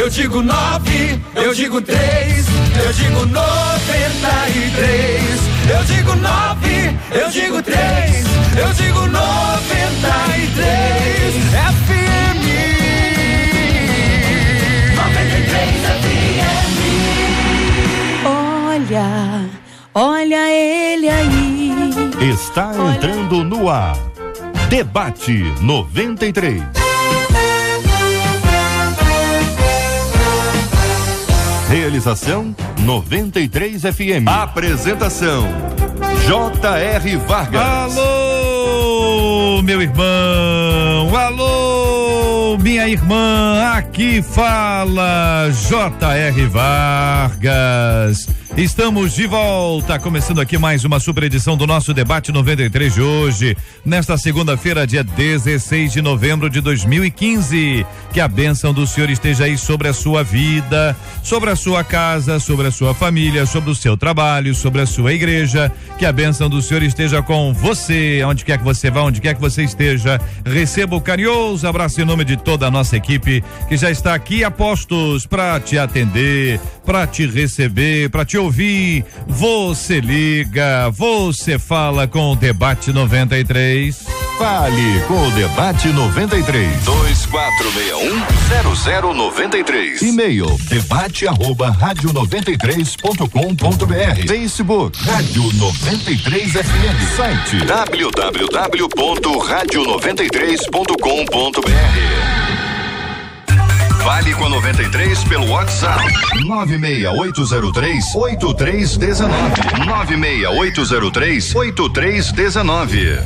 Eu digo 9, eu digo 3, eu digo 93. Eu digo 9, eu digo 3, eu digo 93. FM 93 FM. Olha ele aí. Está entrando no ar. Debate 93. Realização 93 FM. Apresentação J.R. Vargas. Alô, meu irmão. Alô, minha irmã. Aqui fala J.R. Vargas. Estamos de volta, começando aqui mais uma super edição do nosso Debate 93 de hoje, nesta segunda-feira, dia 16 de novembro de 2015. Que a bênção do Senhor esteja aí sobre a sua vida, sobre a sua casa, sobre a sua família, sobre o seu trabalho, sobre a sua igreja. Que a bênção do Senhor esteja com você, onde quer que você vá, onde quer que você esteja. Receba o carinhoso abraço em nome de toda a nossa equipe que já está aqui a postos para te atender, para te receber, para te ouvir. Você liga, você fala com o Debate 93. Fale com o Debate 93. 2461-0093. E-mail debate@radio93.com.br. Facebook Rádio 93 FM. Site www.radio93.com.br. Fale com a 93 pelo WhatsApp 96803-8319. 96803-8319.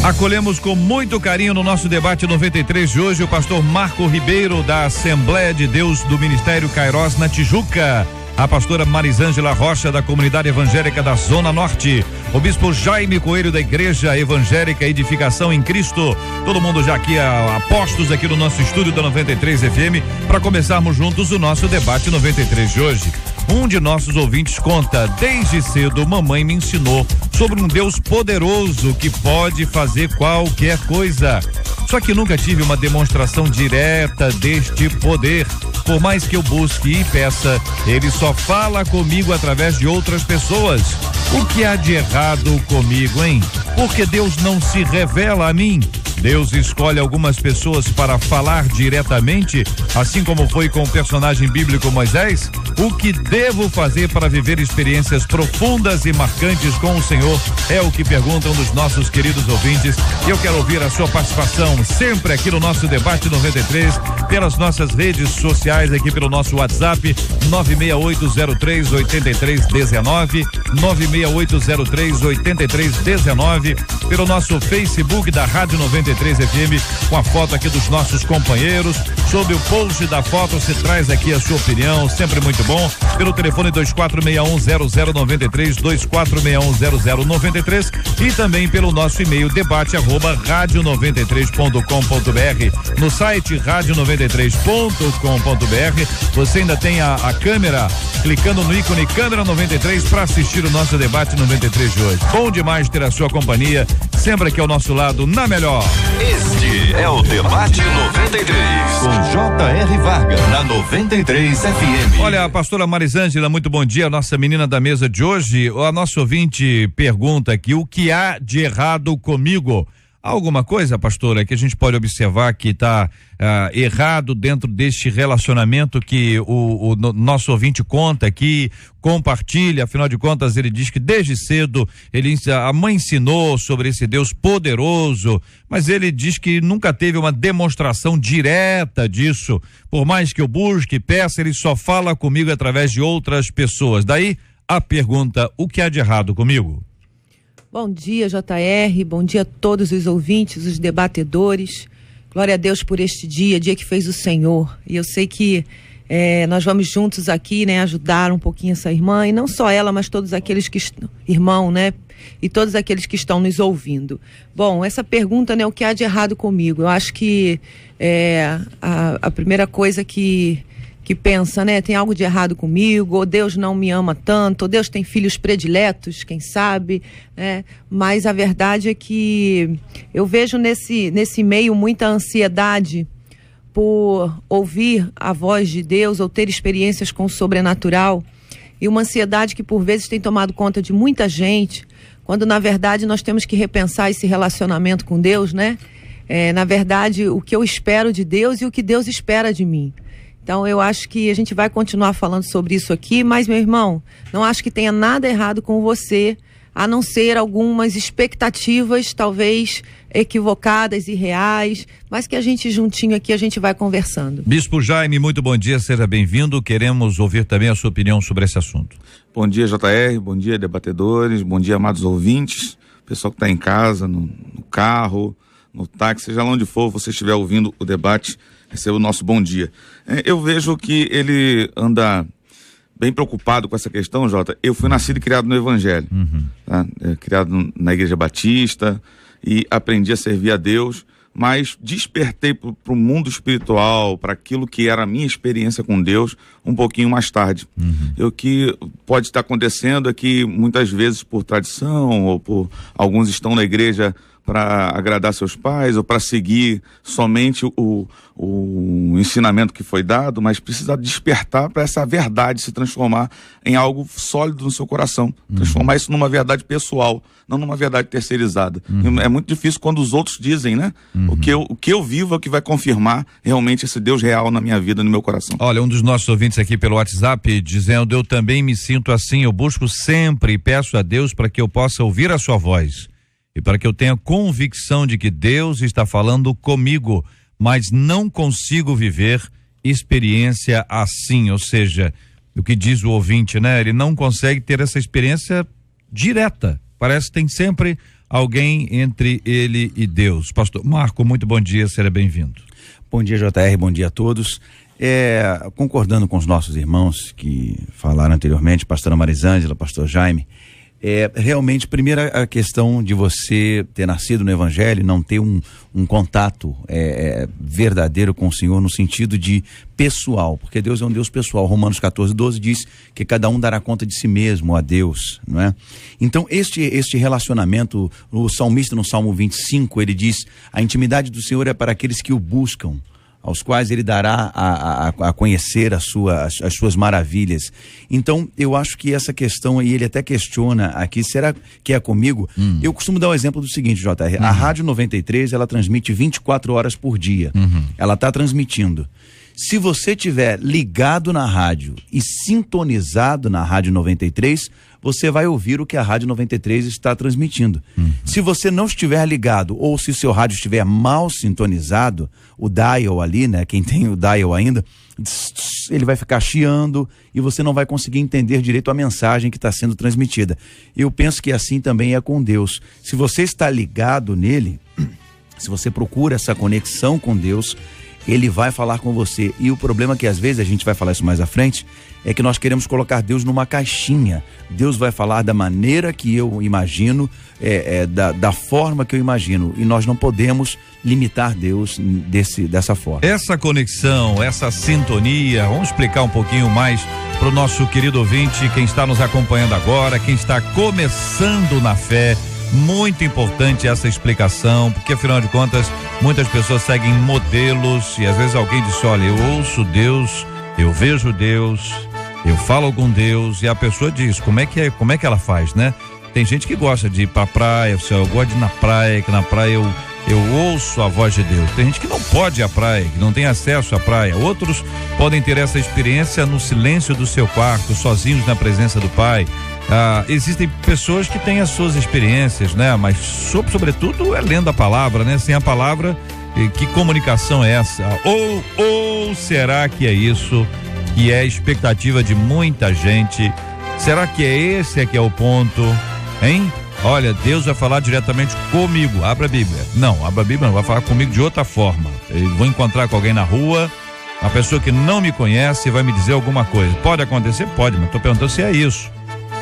Acolhemos com muito carinho no nosso Debate 93 de hoje o pastor Marco Ribeiro, da Assembleia de Deus do Ministério Kairos na Tijuca, a pastora Marisângela Rocha, da Comunidade Evangélica da Zona Norte, o bispo Jaime Coelho, da Igreja Evangélica Edificação em Cristo. Todo mundo já aqui a postos aqui no nosso estúdio da 93 FM para começarmos juntos o nosso Debate 93 de hoje. Um de nossos ouvintes conta: desde cedo mamãe me ensinou sobre um Deus poderoso que pode fazer qualquer coisa. Só que nunca tive uma demonstração direta deste poder. Por mais que eu busque e peça, ele só fala comigo através de outras pessoas. O que há de errado comigo, hein? Porque Deus não se revela a mim. Deus escolhe algumas pessoas para falar diretamente, assim como foi com o personagem bíblico Moisés. O que devo fazer para viver experiências profundas e marcantes com o Senhor? É o que perguntam dos nossos queridos ouvintes. Eu quero ouvir a sua participação sempre aqui no nosso Debate 93, pelas nossas redes sociais, aqui pelo nosso WhatsApp 96803-8319, 96803-8319, pelo nosso Facebook da Rádio 93 FM, com a foto aqui dos nossos companheiros. Sob o post da foto você traz aqui a sua opinião, sempre muito bom. Pelo telefone 2461-0093, 2461-0093, e também pelo nosso e-mail debate@radio93.com.br. No site radio93.com.br você ainda tem a câmera, clicando no ícone câmera 93 para assistir o nosso Debate 93 de hoje. Bom demais ter a sua companhia, sempre aqui ao nosso lado, na melhor. Este é o Debate 93, com J.R. Vargas, na 93 FM. Olha, a pastora Marisângela, muito bom dia, nossa menina da mesa de hoje. A nossa ouvinte pergunta aqui: o que há de errado comigo? Há alguma coisa, pastora, que a gente pode observar que está errado dentro deste relacionamento que o nosso ouvinte conta aqui, compartilha? Afinal de contas, ele diz que desde cedo a mãe ensinou sobre esse Deus poderoso, mas ele diz que nunca teve uma demonstração direta disso. Por mais que eu busque e peça, ele só fala comigo através de outras pessoas. Daí a pergunta: o que há de errado comigo? Bom dia, JR, bom dia a todos os ouvintes, os debatedores. Glória a Deus por este dia que fez o Senhor. E eu sei que nós vamos juntos aqui, né, ajudar um pouquinho essa irmã, e não só ela, mas todos aqueles que irmão, né, e todos aqueles que estão nos ouvindo. Bom, essa pergunta, né, o que há de errado comigo? Eu acho que a primeira coisa que pensa, né, tem algo de errado comigo, ou Deus não me ama tanto, ou Deus tem filhos prediletos, quem sabe, né? Mas a verdade é que eu vejo nesse meio muita ansiedade por ouvir a voz de Deus ou ter experiências com o sobrenatural, e uma ansiedade que por vezes tem tomado conta de muita gente, quando na verdade nós temos que repensar esse relacionamento com Deus, né? Na verdade, o que eu espero de Deus e o que Deus espera de mim. Então eu acho que a gente vai continuar falando sobre isso aqui, mas, meu irmão, não acho que tenha nada errado com você, a não ser algumas expectativas talvez equivocadas e reais, mas que a gente juntinho aqui a gente vai conversando. Bispo Jaime, muito bom dia, seja bem-vindo, queremos ouvir também a sua opinião sobre esse assunto. Bom dia, JR, bom dia, debatedores, bom dia, amados ouvintes, pessoal que está em casa, no carro, no táxi, seja lá onde for, você estiver ouvindo o debate, receba o nosso bom dia. Eu vejo que ele anda bem preocupado com essa questão, Jota. Eu fui nascido e criado no Evangelho, tá? Criado na Igreja Batista e aprendi a servir a Deus, mas despertei para o mundo espiritual, para aquilo que era a minha experiência com Deus, um pouquinho mais tarde. O que pode estar acontecendo é que muitas vezes por tradição ou por alguns estão na igreja para agradar seus pais ou para seguir somente o ensinamento que foi dado, mas precisa despertar para essa verdade se transformar em algo sólido no seu coração, transformar isso numa verdade pessoal, não numa verdade terceirizada. É muito difícil quando os outros dizem, né? O que eu vivo é o que vai confirmar realmente esse Deus real na minha vida, no meu coração. Olha, um dos nossos ouvintes aqui pelo WhatsApp dizendo: eu também me sinto assim, eu busco sempre e peço a Deus para que eu possa ouvir a sua voz e para que eu tenha convicção de que Deus está falando comigo, mas não consigo viver experiência assim, ou seja, o que diz o ouvinte, né? Ele não consegue ter essa experiência direta, parece que tem sempre alguém entre ele e Deus. Pastor Marco, muito bom dia, seja bem-vindo. Bom dia, JR, bom dia a todos. Concordando com os nossos irmãos que falaram anteriormente, pastora Marisângela, pastor Jaime, realmente, primeiro a questão de você ter nascido no Evangelho, não ter um contato verdadeiro com o Senhor no sentido de pessoal, porque Deus é um Deus pessoal. Romanos 14:12 diz que cada um dará conta de si mesmo a Deus, não é? Então este relacionamento, o salmista no Salmo 25, ele diz: a intimidade do Senhor é para aqueles que o buscam, aos quais ele dará a conhecer as suas maravilhas. Então, eu acho que essa questão aí, ele até questiona aqui, será que é comigo? Eu costumo dar o exemplo do seguinte, JR, a Rádio 93, ela transmite 24 horas por dia, ela está transmitindo. Se você tiver ligado na rádio e sintonizado na Rádio 93, você vai ouvir o que a Rádio 93 está transmitindo. Se você não estiver ligado, ou se o seu rádio estiver mal sintonizado, o dial ali, né? Quem tem o dial ainda, ele vai ficar chiando e você não vai conseguir entender direito a mensagem que está sendo transmitida. Eu penso que assim também é com Deus. Se você está ligado nele, se você procura essa conexão com Deus, ele vai falar com você. E o problema é que às vezes, a gente vai falar isso mais à frente, é que nós queremos colocar Deus numa caixinha. Deus vai falar da maneira que eu imagino, da forma que eu imagino, e nós não podemos limitar Deus dessa forma. Essa conexão, essa sintonia, vamos explicar um pouquinho mais para o nosso querido ouvinte, quem está nos acompanhando agora, quem está começando na fé. Muito importante essa explicação, porque afinal de contas muitas pessoas seguem modelos e às vezes alguém diz: olha, eu ouço Deus, eu vejo Deus, eu falo com Deus, e a pessoa diz, como é que ela faz, né? Tem gente que gosta de ir pra praia, eu gosto de ir na praia, que na praia eu ouço a voz de Deus. Tem gente que não pode ir à praia, que não tem acesso à praia. Outros podem ter essa experiência no silêncio do seu quarto, sozinhos na presença do Pai. Existem pessoas que têm as suas experiências, né? Mas sobretudo é lendo a palavra, né? Sem a palavra, que comunicação é essa? Ou será que é isso que é a expectativa de muita gente? Será que é esse que é o ponto, hein? Olha, Deus vai falar diretamente comigo. Abra a Bíblia. Não, abra a Bíblia não, vai falar comigo de outra forma. Eu vou encontrar com alguém na rua, uma pessoa que não me conhece vai me dizer alguma coisa. Pode acontecer? Pode, mas estou perguntando se é isso.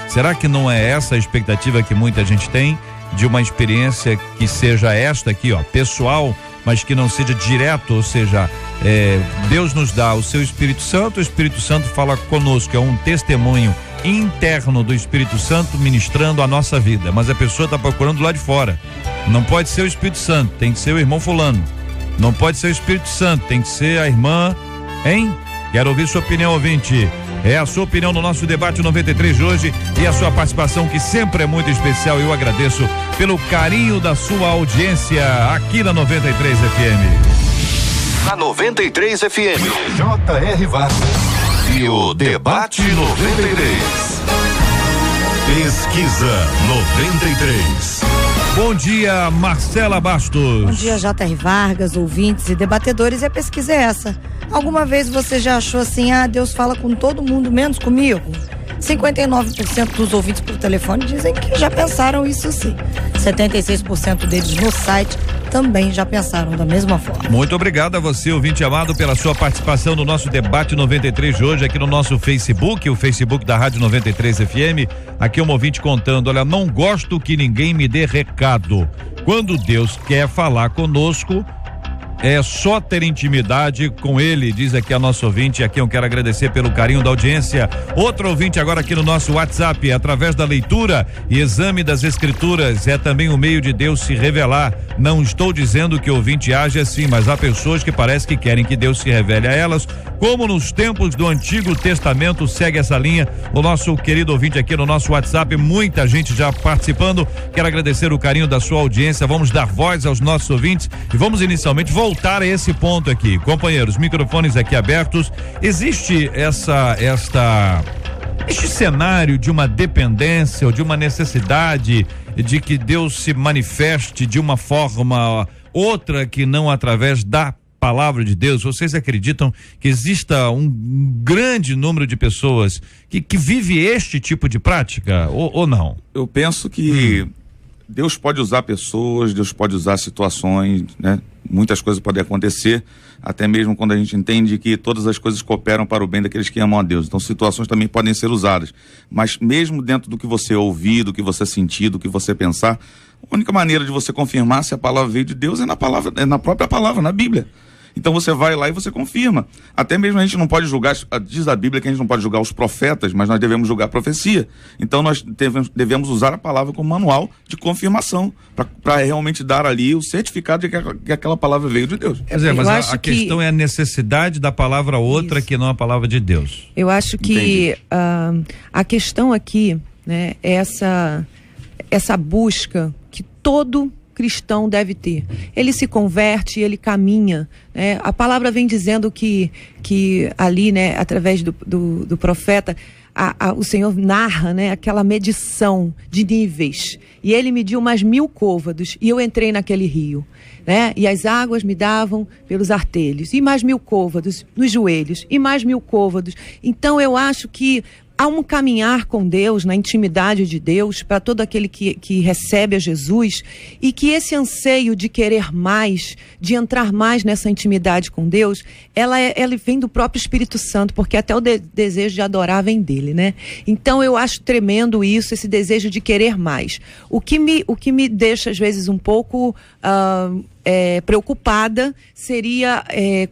Será que não é essa a expectativa que muita gente tem de uma experiência que seja esta aqui, ó, pessoal, mas que não seja direto, ou seja, Deus nos dá o seu Espírito Santo, o Espírito Santo fala conosco, é um testemunho interno do Espírito Santo ministrando a nossa vida, mas a pessoa está procurando lá de fora. Não pode ser o Espírito Santo, tem que ser o irmão fulano. Não pode ser o Espírito Santo, tem que ser a irmã, hein? Quero ouvir sua opinião, ouvinte. É a sua opinião no nosso debate 93 de hoje e a sua participação, que sempre é muito especial. Eu agradeço pelo carinho da sua audiência aqui na 93 FM. Na 93 FM, J.R. Vargas e o Debate 93. Pesquisa 93. Bom dia, Marcela Bastos. Bom dia, J.R. Vargas, ouvintes e debatedores. E a pesquisa é essa. Alguma vez você já achou assim, Deus fala com todo mundo, menos comigo? 59% dos ouvintes por telefone dizem que já pensaram isso sim. 76% deles no site também já pensaram da mesma forma. Muito obrigado a você, ouvinte amado, pela sua participação no nosso debate 93 de hoje, aqui no nosso Facebook, o Facebook da Rádio 93 FM. Aqui um ouvinte contando: olha, não gosto que ninguém me dê recado. Quando Deus quer falar conosco, é só ter intimidade com ele, diz aqui a nossa ouvinte. Aqui eu quero agradecer pelo carinho da audiência. Outro ouvinte agora aqui no nosso WhatsApp, através da leitura e exame das escrituras, é também o meio de Deus se revelar. Não estou dizendo que o ouvinte age assim, mas há pessoas que parece que querem que Deus se revele a elas, como nos tempos do Antigo Testamento. Segue essa linha o nosso querido ouvinte aqui no nosso WhatsApp, muita gente já participando. Quero agradecer o carinho da sua audiência. Vamos dar voz aos nossos ouvintes e vamos inicialmente voltar a esse ponto aqui. Companheiros, microfones aqui abertos. Existe este cenário de uma dependência ou de uma necessidade de que Deus se manifeste de uma forma outra que não através da palavra de Deus? Vocês acreditam que exista um grande número de pessoas que vive este tipo de prática ou não? Eu penso que Deus pode usar pessoas, Deus pode usar situações, né? Muitas coisas podem acontecer, até mesmo quando a gente entende que todas as coisas cooperam para o bem daqueles que amam a Deus. Então situações também podem ser usadas, mas mesmo dentro do que você ouvir, do que você sentir, do que você pensar, a única maneira de você confirmar se a palavra veio de Deus é na própria palavra, na Bíblia. Então você vai lá e você confirma. Até mesmo a gente não pode julgar, diz a Bíblia que a gente não pode julgar os profetas, mas nós devemos julgar a profecia. Então nós devemos usar a palavra como manual de confirmação, para realmente dar ali o certificado de que aquela palavra veio de Deus. Quer dizer, mas a questão é a necessidade da palavra outra, isso, que não a palavra de Deus. Eu acho que a questão aqui, né, é essa busca que todo cristão deve ter. Ele se converte, ele caminha, né? A palavra vem dizendo que ali, né, através do profeta, o Senhor narra, né, aquela medição de níveis, e ele mediu mais 1000 côvados, e eu entrei naquele rio, né, e as águas me davam pelos artelhos, e mais 1000 côvados nos joelhos, e mais 1000 côvados. Então eu acho que há um caminhar com Deus, na intimidade de Deus, para todo aquele que recebe a Jesus, e que esse anseio de querer mais, de entrar mais nessa intimidade com Deus, ela vem do próprio Espírito Santo, porque até o desejo de adorar vem dele, né? Então eu acho tremendo isso, esse desejo de querer mais. O que me deixa às vezes um pouco preocupada seria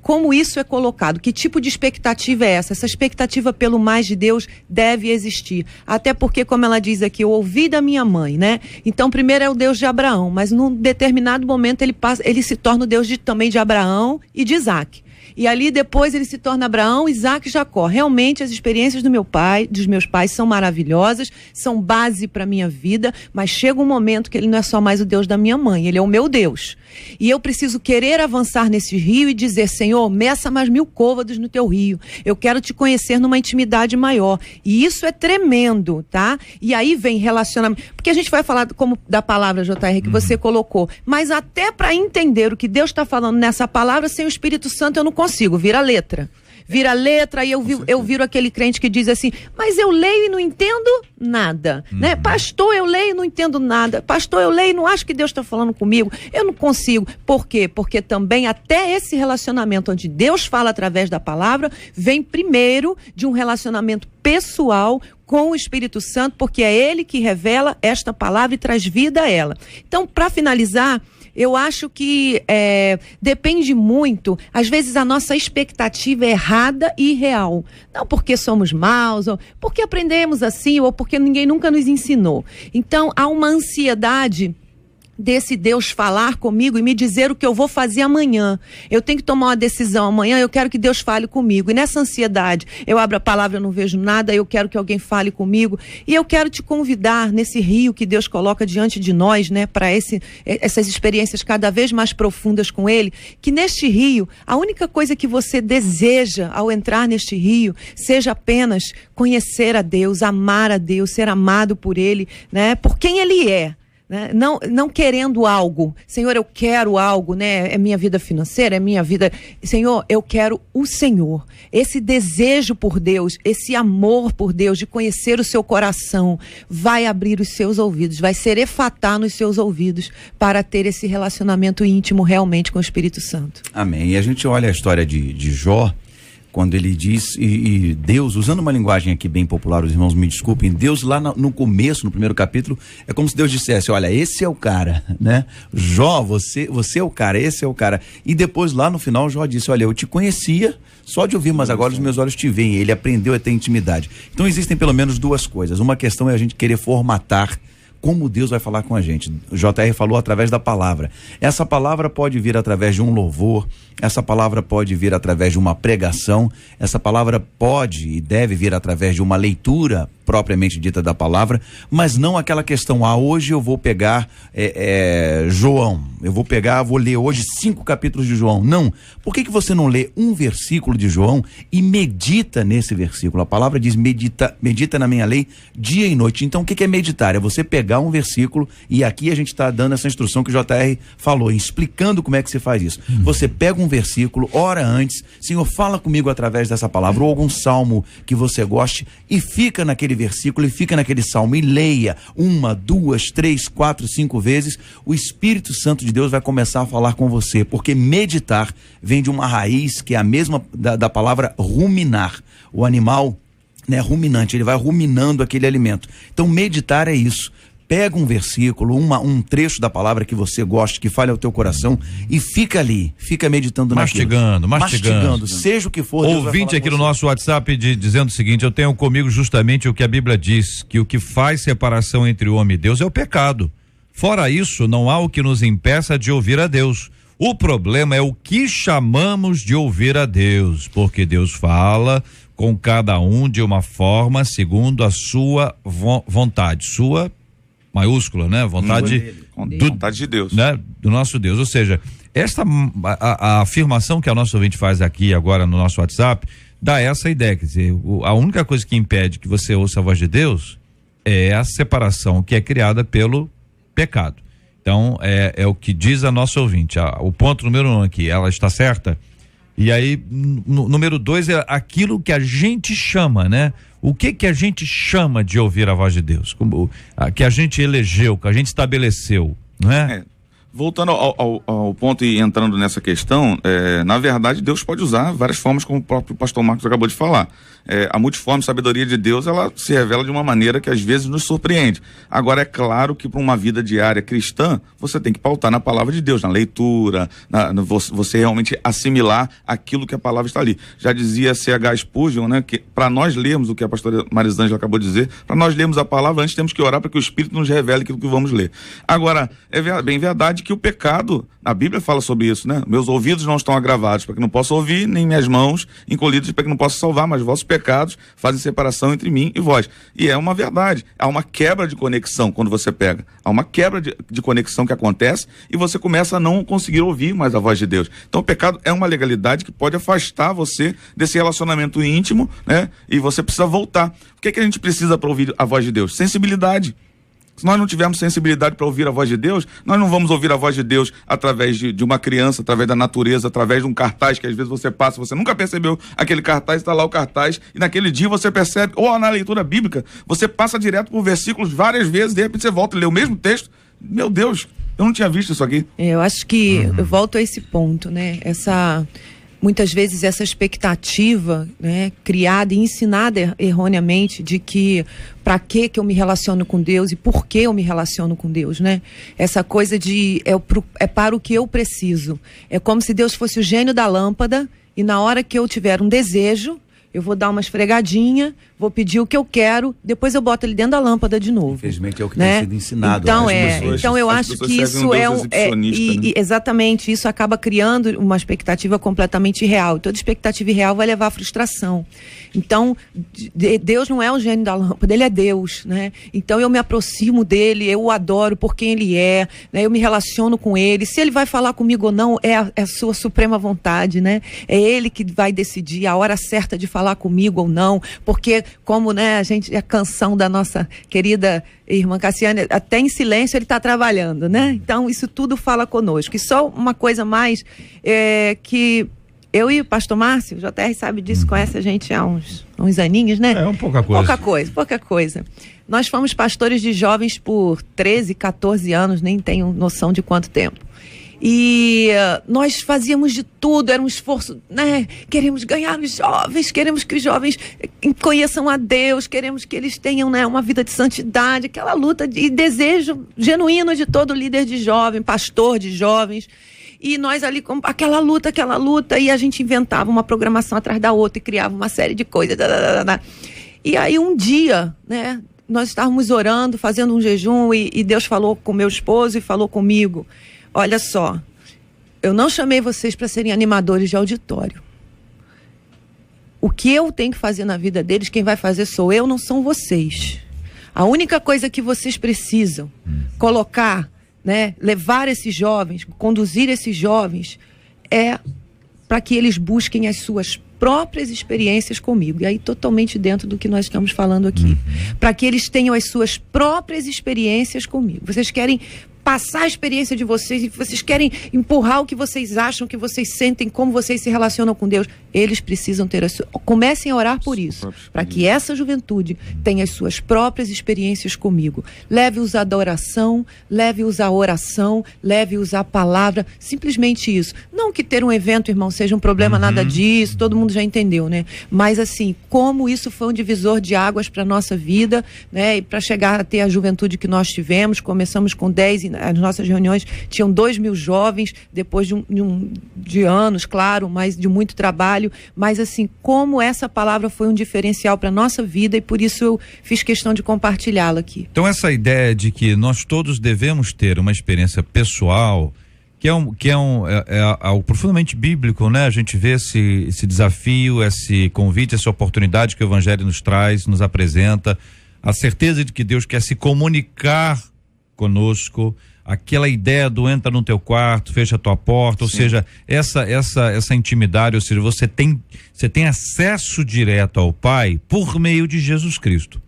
como isso é colocado, que tipo de expectativa é essa? Essa expectativa pelo mais de Deus deve existir, até porque, como ela diz aqui, eu ouvi da minha mãe, né? Então primeiro é o Deus de Abraão, mas num determinado momento ele se torna o Deus também de Abraão e de Isaac. E ali depois ele se torna Abraão, Isaac e Jacó. Realmente as experiências dos meus pais são maravilhosas, são base para a minha vida, mas chega um momento que ele não é só mais o Deus da minha mãe, ele é o meu Deus. E eu preciso querer avançar nesse rio e dizer: Senhor, meça mais 1000 côvados no teu rio. Eu quero te conhecer numa intimidade maior. E isso é tremendo, tá? E aí vem relacionamento. Porque a gente vai falar como da palavra, JR, que você colocou. Mas até para entender o que Deus está falando nessa palavra, sem o Espírito Santo eu não consigo. Vira letra. Vira letra, e eu viro aquele crente que diz assim: mas eu leio e não entendo nada, né? Pastor, eu leio e não entendo nada. Pastor, eu leio e não acho que Deus está falando comigo. Eu não consigo. Por quê? Porque também até esse relacionamento onde Deus fala através da palavra, vem primeiro de um relacionamento pessoal com o Espírito Santo, porque é ele que revela esta palavra e traz vida a ela. Então, para finalizar, eu acho que depende muito, às vezes a nossa expectativa é errada e irreal. Não porque somos maus, ou porque aprendemos assim, ou porque ninguém nunca nos ensinou. Então, há uma ansiedade desse Deus falar comigo e me dizer o que eu vou fazer amanhã. Eu tenho que tomar uma decisão amanhã, eu quero que Deus fale comigo. E nessa ansiedade, eu abro a palavra, eu não vejo nada, eu quero que alguém fale comigo. E eu quero te convidar nesse rio que Deus coloca diante de nós, né, para essas experiências cada vez mais profundas com Ele, que neste rio, a única coisa que você deseja ao entrar neste rio, seja apenas conhecer a Deus, amar a Deus, ser amado por Ele, né, por quem Ele é. Né? Não querendo algo, Senhor, eu quero algo, né? É minha vida financeira, é minha vida, Senhor, eu quero o Senhor, esse desejo por Deus, esse amor por Deus, de conhecer o seu coração, vai abrir os seus ouvidos, vai ser efatar nos seus ouvidos para ter esse relacionamento íntimo realmente com o Espírito Santo. Amém. E a gente olha a história de Jó, quando ele diz, e Deus, usando uma linguagem aqui bem popular, os irmãos me desculpem, Deus lá no começo, no primeiro capítulo, é como se Deus dissesse, olha, esse é o cara, né? Jó, você é o cara, esse é o cara. E depois lá no final, Jó disse, olha, eu te conhecia só de ouvir, mas agora os meus olhos te veem. Ele aprendeu a ter intimidade. Então existem pelo menos duas coisas. Uma questão é a gente querer formatar como Deus vai falar com a gente. O JR falou através da palavra. Essa palavra pode vir através de um louvor, essa palavra pode vir através de uma pregação, essa palavra pode e deve vir através de uma leitura propriamente dita da palavra, mas não aquela questão, hoje eu vou pegar João, vou ler hoje 5 capítulos de João. Não, por que você não lê um versículo de João e medita nesse versículo? A palavra diz, medita na minha lei dia e noite. Então o que é meditar? É você pegar um versículo, e aqui a gente está dando essa instrução que o JR falou, explicando como é que se faz isso. Você pega um versículo, ora antes, Senhor, fala comigo através dessa palavra, ou algum salmo que você goste, e fica naquele versículo, e fica naquele salmo, e leia 1, 2, 3, 4, 5 vezes, o Espírito Santo de Deus vai começar a falar com você, porque meditar vem de uma raiz que é a mesma da palavra ruminar. O animal, né, ruminante, ele vai ruminando aquele alimento. Então meditar é isso. Pega um versículo, um trecho da palavra que você goste, que fale ao teu coração, e fica ali, fica meditando mastigando, seja o que for. Ouvinte aqui no nosso WhatsApp dizendo o seguinte, eu tenho comigo justamente o que a Bíblia diz, que o que faz separação entre o homem e Deus é o pecado. Fora isso, não há o que nos impeça de ouvir a Deus. O problema é o que chamamos de ouvir a Deus, porque Deus fala com cada um de uma forma segundo a sua vontade, sua maiúscula, né? Vontade de Deus, né? Do nosso Deus. Ou seja, a afirmação que a nossa ouvinte faz aqui agora no nosso WhatsApp dá essa ideia, quer dizer, a única coisa que impede que você ouça a voz de Deus é a separação que é criada pelo pecado. Então, é o que diz a nossa ouvinte. O ponto número 1 aqui, ela está certa. E aí, número 2 é aquilo que a gente chama, né? O que a gente chama de ouvir a voz de Deus? Que a gente elegeu, que a gente estabeleceu, não é? Voltando ao ponto e entrando nessa questão, na verdade Deus pode usar várias formas, como o próprio pastor Marcos acabou de falar. A multiforme sabedoria de Deus, ela se revela de uma maneira que às vezes nos surpreende. Agora é claro que para uma vida diária cristã, você tem que pautar na palavra de Deus, na leitura, você realmente assimilar aquilo que a palavra está ali. Já dizia C.H. Spurgeon, né, que para nós lermos o que a pastora Marisângela acabou de dizer, para nós lermos a palavra, antes temos que orar para que o Espírito nos revele aquilo que vamos ler. Agora, é bem verdade que o pecado, a Bíblia fala sobre isso, né? Meus ouvidos não estão agravados para que não possa ouvir, nem minhas mãos encolhidas para que não possa salvar, mas vossos pecados fazem separação entre mim e vós. E é uma verdade, há uma quebra de conexão quando você pega, há uma quebra de conexão que acontece e você começa a não conseguir ouvir mais a voz de Deus. Então o pecado é uma legalidade que pode afastar você desse relacionamento íntimo, né? E você precisa voltar. O que a gente precisa para ouvir a voz de Deus? Sensibilidade. Se nós não tivermos sensibilidade para ouvir a voz de Deus, nós não vamos ouvir a voz de Deus através de uma criança, através da natureza, através de um cartaz que às vezes você passa, você nunca percebeu aquele cartaz, está lá o cartaz, e naquele dia você percebe, ou na leitura bíblica, você passa direto por versículos várias vezes, de repente você volta e lê o mesmo texto, meu Deus, eu não tinha visto isso aqui. Eu acho que eu volto a esse ponto, né? Muitas vezes essa expectativa, né, criada e ensinada erroneamente de que para que eu me relaciono com Deus e por que eu me relaciono com Deus, né? Essa coisa de é para o que eu preciso. É como se Deus fosse o gênio da lâmpada e na hora que eu tiver um desejo, eu vou dar uma esfregadinha, vou pedir o que eu quero, depois eu boto ele dentro da lâmpada de novo. Infelizmente é o que né? tem sido ensinado. Então, pessoas, então eu acho que isso exatamente, isso acaba criando uma expectativa completamente irreal. Toda expectativa irreal vai levar à frustração. Então, Deus não é o gênio da lâmpada, ele é Deus, né? Então eu me aproximo dele, eu o adoro por quem ele é, né? Eu me relaciono com ele. Se ele vai falar comigo ou não, é a sua suprema vontade, né? É ele que vai decidir a hora certa de falar comigo ou não, porque como, né, a canção da nossa querida irmã Cassiane, até em silêncio ele está trabalhando, né? Então isso tudo fala conosco. E só uma coisa mais que eu e o pastor Márcio, o JR sabe disso, conhece a gente há uns aninhos, né? Pouca coisa. Pouca coisa. Nós fomos pastores de jovens por 13, 14 anos, nem tenho noção de quanto tempo. E nós fazíamos de tudo, era um esforço, né? Queremos ganhar os jovens, queremos que os jovens conheçam a Deus, queremos que eles tenham, né, uma vida de santidade, aquela luta e desejo genuíno de todo líder de jovem, pastor de jovens. E nós ali, com aquela luta, e a gente inventava uma programação atrás da outra e criava uma série de coisas. E aí um dia, né, nós estávamos orando, fazendo um jejum, e Deus falou com meu esposo e falou comigo: olha só, eu não chamei vocês para serem animadores de auditório. O que eu tenho que fazer na vida deles, quem vai fazer sou eu, não são vocês. A única coisa que vocês precisam colocar, né, levar esses jovens, conduzir esses jovens, é para que eles busquem as suas próprias experiências comigo. E aí totalmente dentro do que nós estamos falando aqui. Para que eles tenham as suas próprias experiências comigo. Vocês querem passar a experiência de vocês e vocês querem empurrar o que vocês acham, que vocês sentem, como vocês se relacionam com Deus. Eles precisam ter comecem a orar por isso, para que essa juventude tenha as suas próprias experiências comigo. Leve-os à adoração, leve-os à oração, leve-os à palavra, simplesmente isso. Não que ter um evento, irmão, seja um problema, nada disso, todo mundo já entendeu, né? Mas assim, como isso foi um divisor de águas para a nossa vida, né? E para chegar a ter a juventude que nós tivemos, começamos com 10 e as nossas reuniões tinham 2.000 jovens, depois de anos, claro, mas de muito trabalho, mas assim, como essa palavra foi um diferencial para a nossa vida, e por isso eu fiz questão de compartilhá-la aqui. Então essa ideia de que nós todos devemos ter uma experiência pessoal, que é algo profundamente bíblico, né? A gente vê esse desafio, esse convite, essa oportunidade que o Evangelho nos traz, nos apresenta, a certeza de que Deus quer se comunicar conosco, aquela ideia do entra no teu quarto, fecha a tua porta, ou seja, essa intimidade, ou seja, você tem acesso direto ao Pai por meio de Jesus Cristo.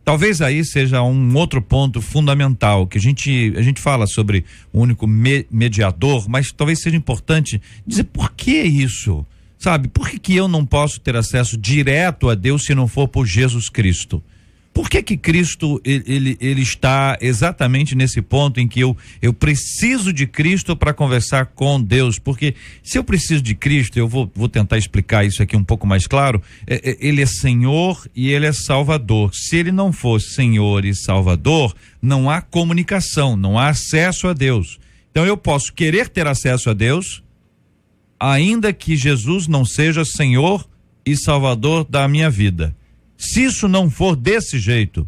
Talvez aí seja um outro ponto fundamental, que a gente fala sobre o único mediador, mas talvez seja importante dizer por que isso, sabe? Por que eu não posso ter acesso direto a Deus se não for por Jesus Cristo? Por que Cristo, ele está exatamente nesse ponto em que eu preciso de Cristo para conversar com Deus? Porque se eu preciso de Cristo, eu vou tentar explicar isso aqui um pouco mais claro, ele é Senhor e ele é Salvador. Se ele não for Senhor e Salvador, não há comunicação, não há acesso a Deus. Então eu posso querer ter acesso a Deus, ainda que Jesus não seja Senhor e Salvador da minha vida. Se isso não for desse jeito,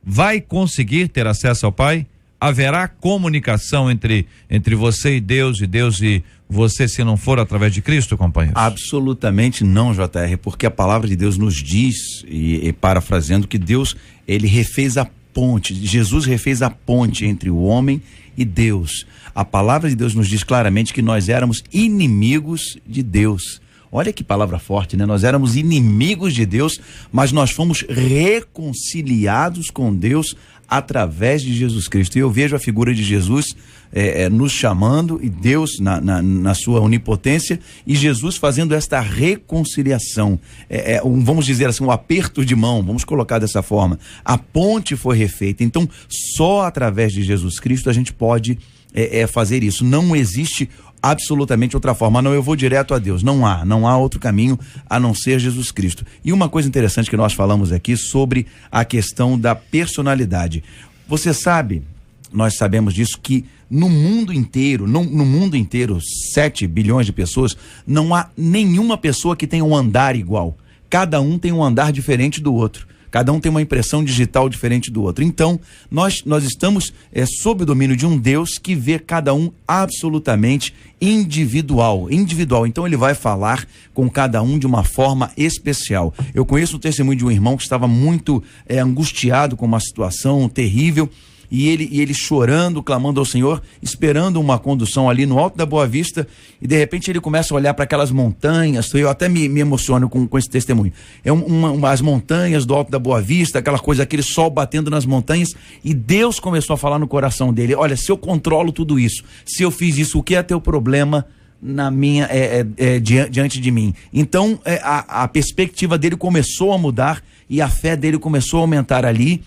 vai conseguir ter acesso ao Pai? Haverá comunicação entre você e Deus e você, se não for através de Cristo, companheiros? Absolutamente não, JR, porque a palavra de Deus nos diz, e parafraseando, que Deus, ele refez a ponte, Jesus refez a ponte entre o homem e Deus. A palavra de Deus nos diz claramente que nós éramos inimigos de Deus. Olha que palavra forte, né? Nós éramos inimigos de Deus, mas nós fomos reconciliados com Deus através de Jesus Cristo. E eu vejo a figura de Jesus nos chamando, e Deus na sua onipotência, e Jesus fazendo esta reconciliação. Vamos dizer assim, um aperto de mão, vamos colocar dessa forma. A ponte foi refeita. Então, só através de Jesus Cristo a gente pode fazer isso. Não existe absolutamente outra forma. Não, eu vou direto a Deus. Não há outro caminho a não ser Jesus Cristo. E uma coisa interessante que nós falamos aqui sobre a questão da personalidade. Você sabe, nós sabemos disso, que no mundo inteiro, 7 bilhões de pessoas, não há nenhuma pessoa que tenha um andar igual. cada um tem um andar diferente do outro. Cada um tem uma impressão digital diferente do outro. Então, nós estamos sob o domínio de um Deus que vê cada um absolutamente individual. Então, ele vai falar com cada um de uma forma especial. Eu conheço o testemunho de um irmão que estava muito angustiado com uma situação terrível. E ele chorando, clamando ao Senhor, esperando uma condução ali no alto da Boa Vista, e de repente ele começa a olhar para aquelas montanhas. Eu até me emociono com esse testemunho. As montanhas do alto da Boa Vista, aquela coisa, aquele sol batendo nas montanhas, e Deus começou a falar no coração dele: olha, se eu controlo tudo isso, se eu fiz isso, o que é teu problema diante de mim? Então a perspectiva dele começou a mudar e a fé dele começou a aumentar ali.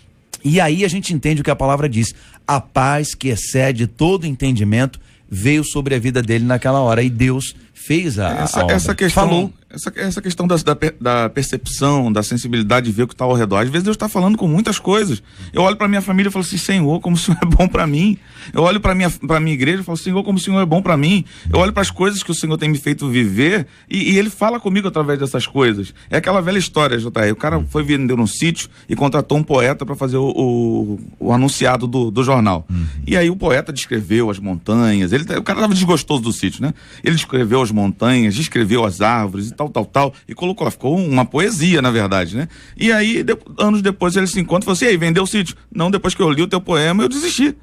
E aí a gente entende o que a palavra diz: a paz que excede todo entendimento veio sobre a vida dele naquela hora, e Deus fez a obra. Essa questão, falou. Essa questão da percepção, da sensibilidade de ver o que está ao redor. Às vezes Deus está falando com muitas coisas. Eu olho para minha família e falo assim: Senhor, como o Senhor é bom para mim. Eu olho para minha igreja e falo: Senhor, como o Senhor é bom para mim. Eu olho para as coisas que o Senhor tem me feito viver e Ele fala comigo através dessas coisas. É aquela velha história, JR. O cara foi vender num sítio e contratou um poeta para fazer o anunciado do jornal. E aí o poeta descreveu as montanhas. O cara estava desgostoso do sítio, né? Ele descreveu as montanhas, descreveu as árvores e tal, e colocou lá, ficou uma poesia, na verdade, né? E aí, anos depois, ele se encontra e falou assim: ei, vendeu o sítio? Não, depois que eu li o teu poema, eu desisti.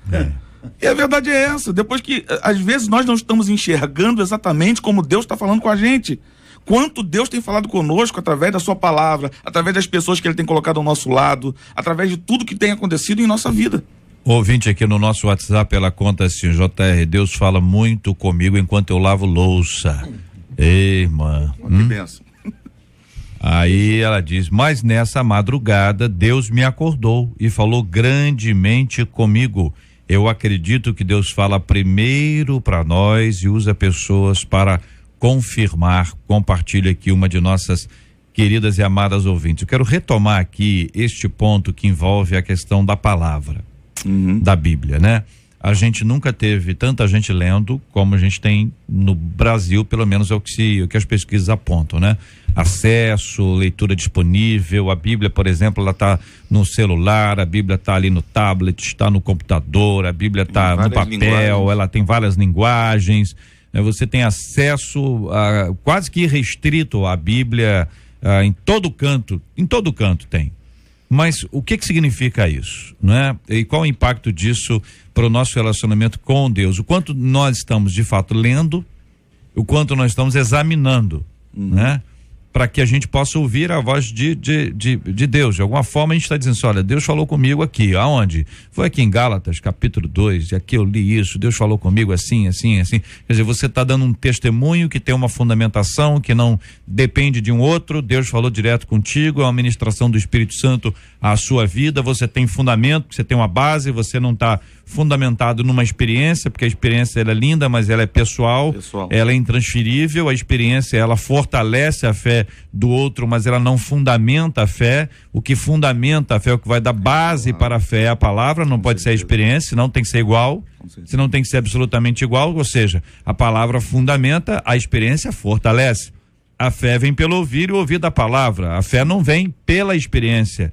E a verdade é essa: depois que, às vezes, nós não estamos enxergando exatamente como Deus está falando com a gente. Quanto Deus tem falado conosco através da sua palavra, através das pessoas que Ele tem colocado ao nosso lado, através de tudo que tem acontecido em nossa vida. Ouvinte aqui no nosso WhatsApp, ela conta assim: JR, Deus fala muito comigo enquanto eu lavo louça. Ei, irmã. Que benção. Aí ela diz: mas nessa madrugada Deus me acordou e falou grandemente comigo. Eu acredito que Deus fala primeiro para nós e usa pessoas para confirmar. Compartilha aqui uma de nossas queridas e amadas ouvintes. Eu quero retomar aqui este ponto que envolve a questão da palavra, da Bíblia, né? A gente nunca teve tanta gente lendo como a gente tem no Brasil, pelo menos é o que as pesquisas apontam, né? Acesso, leitura disponível, a Bíblia, por exemplo, ela está no celular, a Bíblia está ali no tablet, está no computador, a Bíblia está no papel, ela tem várias linguagens, né? Você tem acesso quase que irrestrito à Bíblia em todo canto tem. Mas o que significa isso, né? E qual o impacto disso para o nosso relacionamento com Deus? O quanto nós estamos de fato lendo, o quanto nós estamos examinando, né? Para que a gente possa ouvir a voz de Deus. De alguma forma a gente está dizendo assim: olha, Deus falou comigo aqui. Aonde? Foi aqui em Gálatas, capítulo 2, e aqui eu li isso, Deus falou comigo assim, assim, assim. Quer dizer, você está dando um testemunho que tem uma fundamentação, que não depende de um outro. Deus falou direto contigo, é uma ministração do Espírito Santo à sua vida. Você tem fundamento, você tem uma base, você não está fundamentado numa experiência, porque a experiência ela é linda, mas ela é pessoal, ela é intransferível. A experiência ela fortalece a fé do outro, mas ela não fundamenta a fé. O que fundamenta a fé, o que vai dar base para a fé é a palavra, não pode ser a experiência, senão tem que ser igual, senão tem que ser absolutamente igual. Ou seja, a palavra fundamenta, a experiência fortalece. A fé vem pelo ouvir e ouvir da palavra. A fé não vem pela experiência,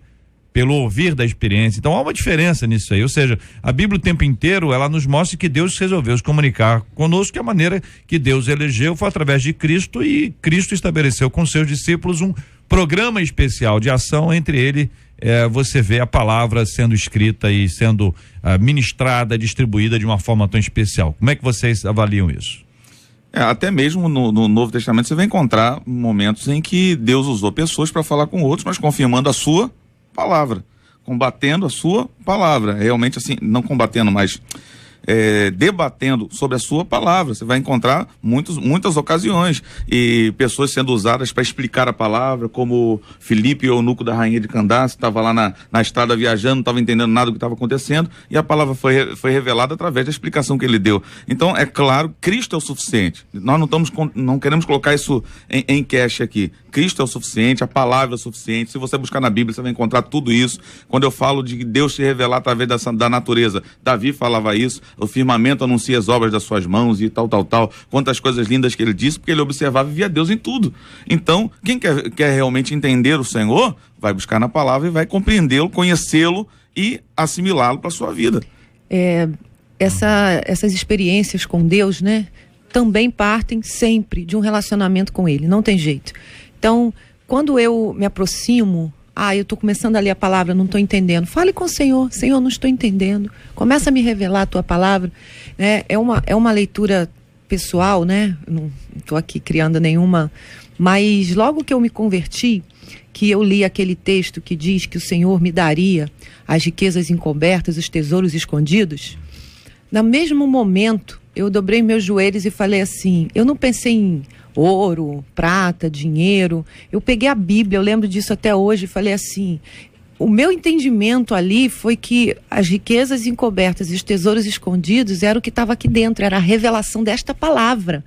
pelo ouvir da experiência. Então há uma diferença nisso aí, ou seja, a Bíblia o tempo inteiro ela nos mostra que Deus resolveu se comunicar conosco, que a maneira que Deus elegeu foi através de Cristo, e Cristo estabeleceu com seus discípulos um programa especial de ação. Entre ele você vê a palavra sendo escrita e sendo ministrada, distribuída de uma forma tão especial. Como é que vocês avaliam isso? Até mesmo no Novo Testamento você vai encontrar momentos em que Deus usou pessoas para falar com outros, mas confirmando a sua palavra, combatendo a sua palavra, realmente assim, não combatendo, mas debatendo sobre a sua palavra. Você vai encontrar muitas ocasiões e pessoas sendo usadas para explicar a palavra, como Filipe, eunuco da rainha de Candace, estava lá na estrada viajando, não estava entendendo nada do que estava acontecendo, e a palavra foi revelada através da explicação que ele deu. Então, é claro, Cristo é o suficiente. Nós não queremos colocar isso em cash aqui. Cristo é o suficiente, a palavra é o suficiente. Se você buscar na Bíblia, você vai encontrar tudo isso. Quando eu falo de Deus se revelar através da natureza, Davi falava isso. o firmamento anuncia as obras das suas mãos e tal. Quantas coisas lindas que ele disse, porque ele observava e via Deus em tudo. Então, quem quer realmente entender o Senhor, vai buscar na palavra e vai compreendê-lo, conhecê-lo e assimilá-lo para a sua vida. Essas experiências com Deus, né, também partem sempre de um relacionamento com Ele, não tem jeito. Então, quando eu me aproximo, eu estou começando a ler a palavra, não estou entendendo. Fale com o Senhor, Senhor, não estou entendendo. Começa a me revelar a tua palavra. Né? É uma leitura pessoal, né? Não estou aqui criando nenhuma, mas logo que eu me converti, que eu li aquele texto que diz que o Senhor me daria as riquezas encobertas, os tesouros escondidos, no mesmo momento eu dobrei meus joelhos e falei assim, eu não pensei em ouro, prata, dinheiro, eu peguei a Bíblia, eu lembro disso até hoje, e falei assim, o meu entendimento ali foi que as riquezas encobertas e os tesouros escondidos era o que estava aqui dentro, era a revelação desta palavra.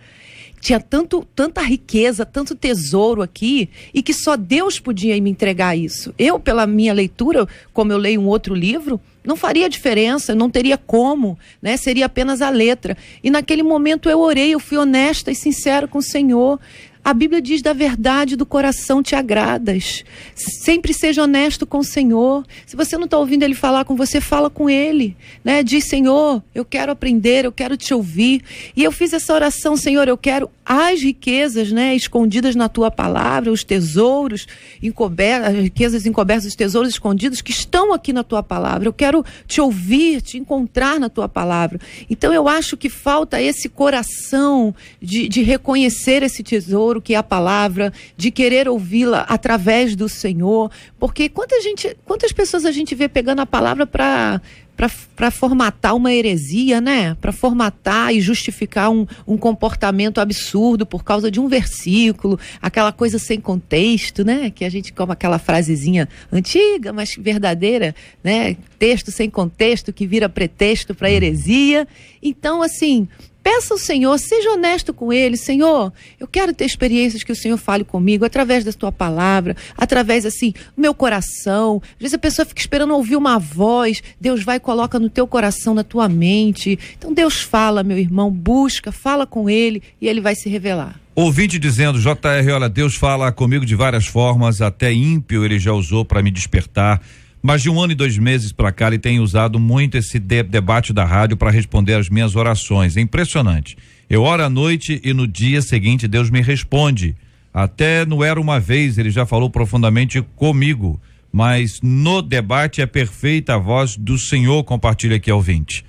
Tinha tanta riqueza, tanto tesouro aqui, e que só Deus podia me entregar isso. Eu, pela minha leitura, como eu leio um outro livro, não faria diferença, não teria como, né? Seria apenas a letra. E naquele momento eu orei, eu fui honesta e sincera com o Senhor. A Bíblia diz, da verdade do coração te agradas. Sempre seja honesto com o Senhor. Se você não está ouvindo Ele falar com você, fala com Ele, né? Diz, Senhor, eu quero aprender, eu quero te ouvir. E eu fiz essa oração, Senhor, eu quero as riquezas, né, escondidas na tua palavra, os tesouros encobertos, as riquezas encobertas, os tesouros escondidos que estão aqui na tua palavra. Eu quero te ouvir, te encontrar na tua palavra. Então eu acho que falta esse coração de reconhecer esse tesouro que é a palavra, de querer ouvi-la através do Senhor, porque quantas pessoas a gente vê pegando a palavra para formatar uma heresia, né? Para formatar e justificar um comportamento absurdo por causa de um versículo, aquela coisa sem contexto, né? Que a gente, como aquela frasezinha antiga, mas verdadeira, né? Texto sem contexto que vira pretexto para heresia. Então, assim, peça ao Senhor, seja honesto com Ele. Senhor, eu quero ter experiências que o Senhor fale comigo através da tua palavra, através, assim, do meu coração. Às vezes a pessoa fica esperando ouvir uma voz, Deus vai e coloca no teu coração, na tua mente. Então Deus fala, meu irmão, busca, fala com Ele e Ele vai se revelar. Ouvinte dizendo, JR, olha, Deus fala comigo de várias formas, até ímpio Ele já usou para me despertar. Mas de 1 ano e 2 meses para cá, ele tem usado muito esse debate da rádio para responder às minhas orações. É impressionante. Eu oro à noite e no dia seguinte Deus me responde. Até no Era Uma Vez ele já falou profundamente comigo. Mas no debate é perfeita a voz do Senhor, compartilha aqui ouvinte.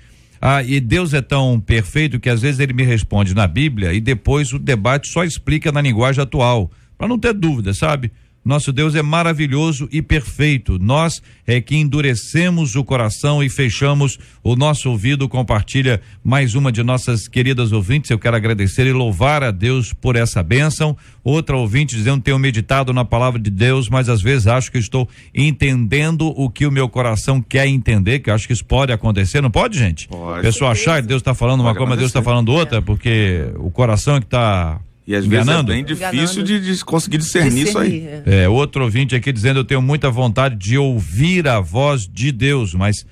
E Deus é tão perfeito que às vezes ele me responde na Bíblia e depois o debate só explica na linguagem atual. Para não ter dúvida, sabe? Nosso Deus é maravilhoso e perfeito. Nós é que endurecemos o coração e fechamos o nosso ouvido. Compartilha mais uma de nossas queridas ouvintes. Eu quero agradecer e louvar a Deus por essa bênção. Outra ouvinte dizendo, tenho meditado na palavra de Deus, mas às vezes acho que estou entendendo o que o meu coração quer entender, que eu acho que isso pode acontecer, não pode, gente? Pode. A pessoa achar que Deus está falando uma coisa, mas Deus está falando outra, porque o coração é que está... E às vezes é bem difícil de conseguir discernir isso aí. Outro ouvinte aqui dizendo, eu tenho muita vontade de ouvir a voz de Deus, mas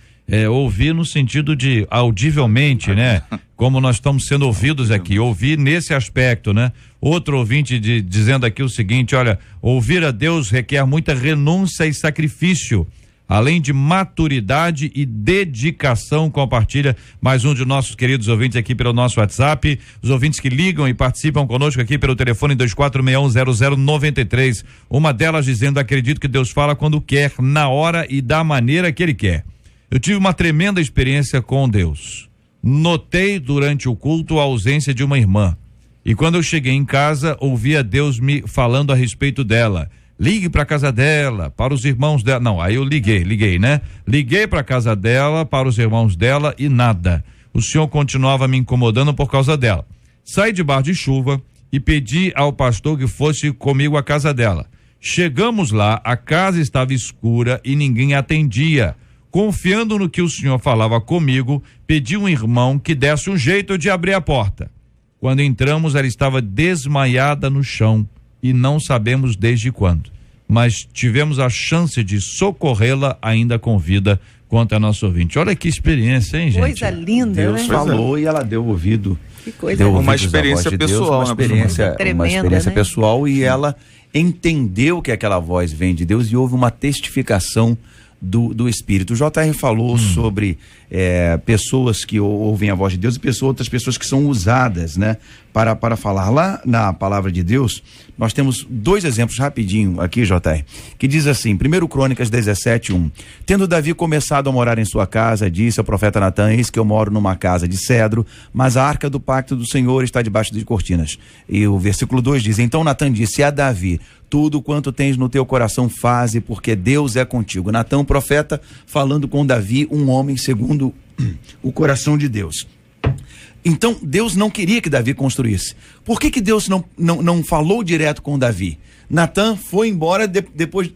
ouvir no sentido de audivelmente, né? Como nós estamos sendo ouvidos aqui, ouvir nesse aspecto, né? Outro ouvinte dizendo aqui o seguinte, olha, ouvir a Deus requer muita renúncia e sacrifício, além de maturidade e dedicação. Compartilha mais um de nossos queridos ouvintes aqui pelo nosso WhatsApp, os ouvintes que ligam e participam conosco aqui pelo telefone 24610093, uma delas dizendo, acredito que Deus fala quando quer, na hora e da maneira que Ele quer. Eu tive uma tremenda experiência com Deus. Notei durante o culto a ausência de uma irmã, e quando eu cheguei em casa, ouvi a Deus me falando a respeito dela. Ligue para casa dela, para os irmãos dela. Não, aí eu liguei, né? Liguei para casa dela, para os irmãos dela e nada. O Senhor continuava me incomodando por causa dela. Saí debaixo de chuva e pedi ao pastor que fosse comigo à casa dela. Chegamos lá, a casa estava escura e ninguém atendia. Confiando no que o Senhor falava comigo, pedi um irmão que desse um jeito de abrir a porta. Quando entramos, ela estava desmaiada no chão. E não sabemos desde quando, mas tivemos a chance de socorrê-la ainda com vida. conta a nossa ouvinte. Olha que experiência, hein, gente? Coisa linda, Deus né? falou e ela deu ouvido. Que coisa Deu linda. ouvidos Uma à voz experiência de Deus, pessoal, uma experiência, Tremenda, uma experiência né? pessoal, e ela entendeu que aquela voz vem de Deus e houve uma testificação do Espírito. O JR falou sobre pessoas que ouvem a voz de Deus e outras pessoas que são usadas, né, para falar. Lá na palavra de Deus, nós temos 2 exemplos rapidinho aqui, JR, que diz assim, 1 Crônicas 17:1. Tendo Davi começado a morar em sua casa, disse ao profeta Natã: eis que eu moro numa casa de cedro, mas a arca do pacto do Senhor está debaixo de cortinas. E o versículo 2 diz: então Natã disse a Davi: tudo quanto tens no teu coração faze, porque Deus é contigo. Natã, profeta, falando com Davi, um homem segundo o coração de Deus. Então, Deus não queria que Davi construísse. Por que Deus não falou direto com Davi? Natã foi embora, depois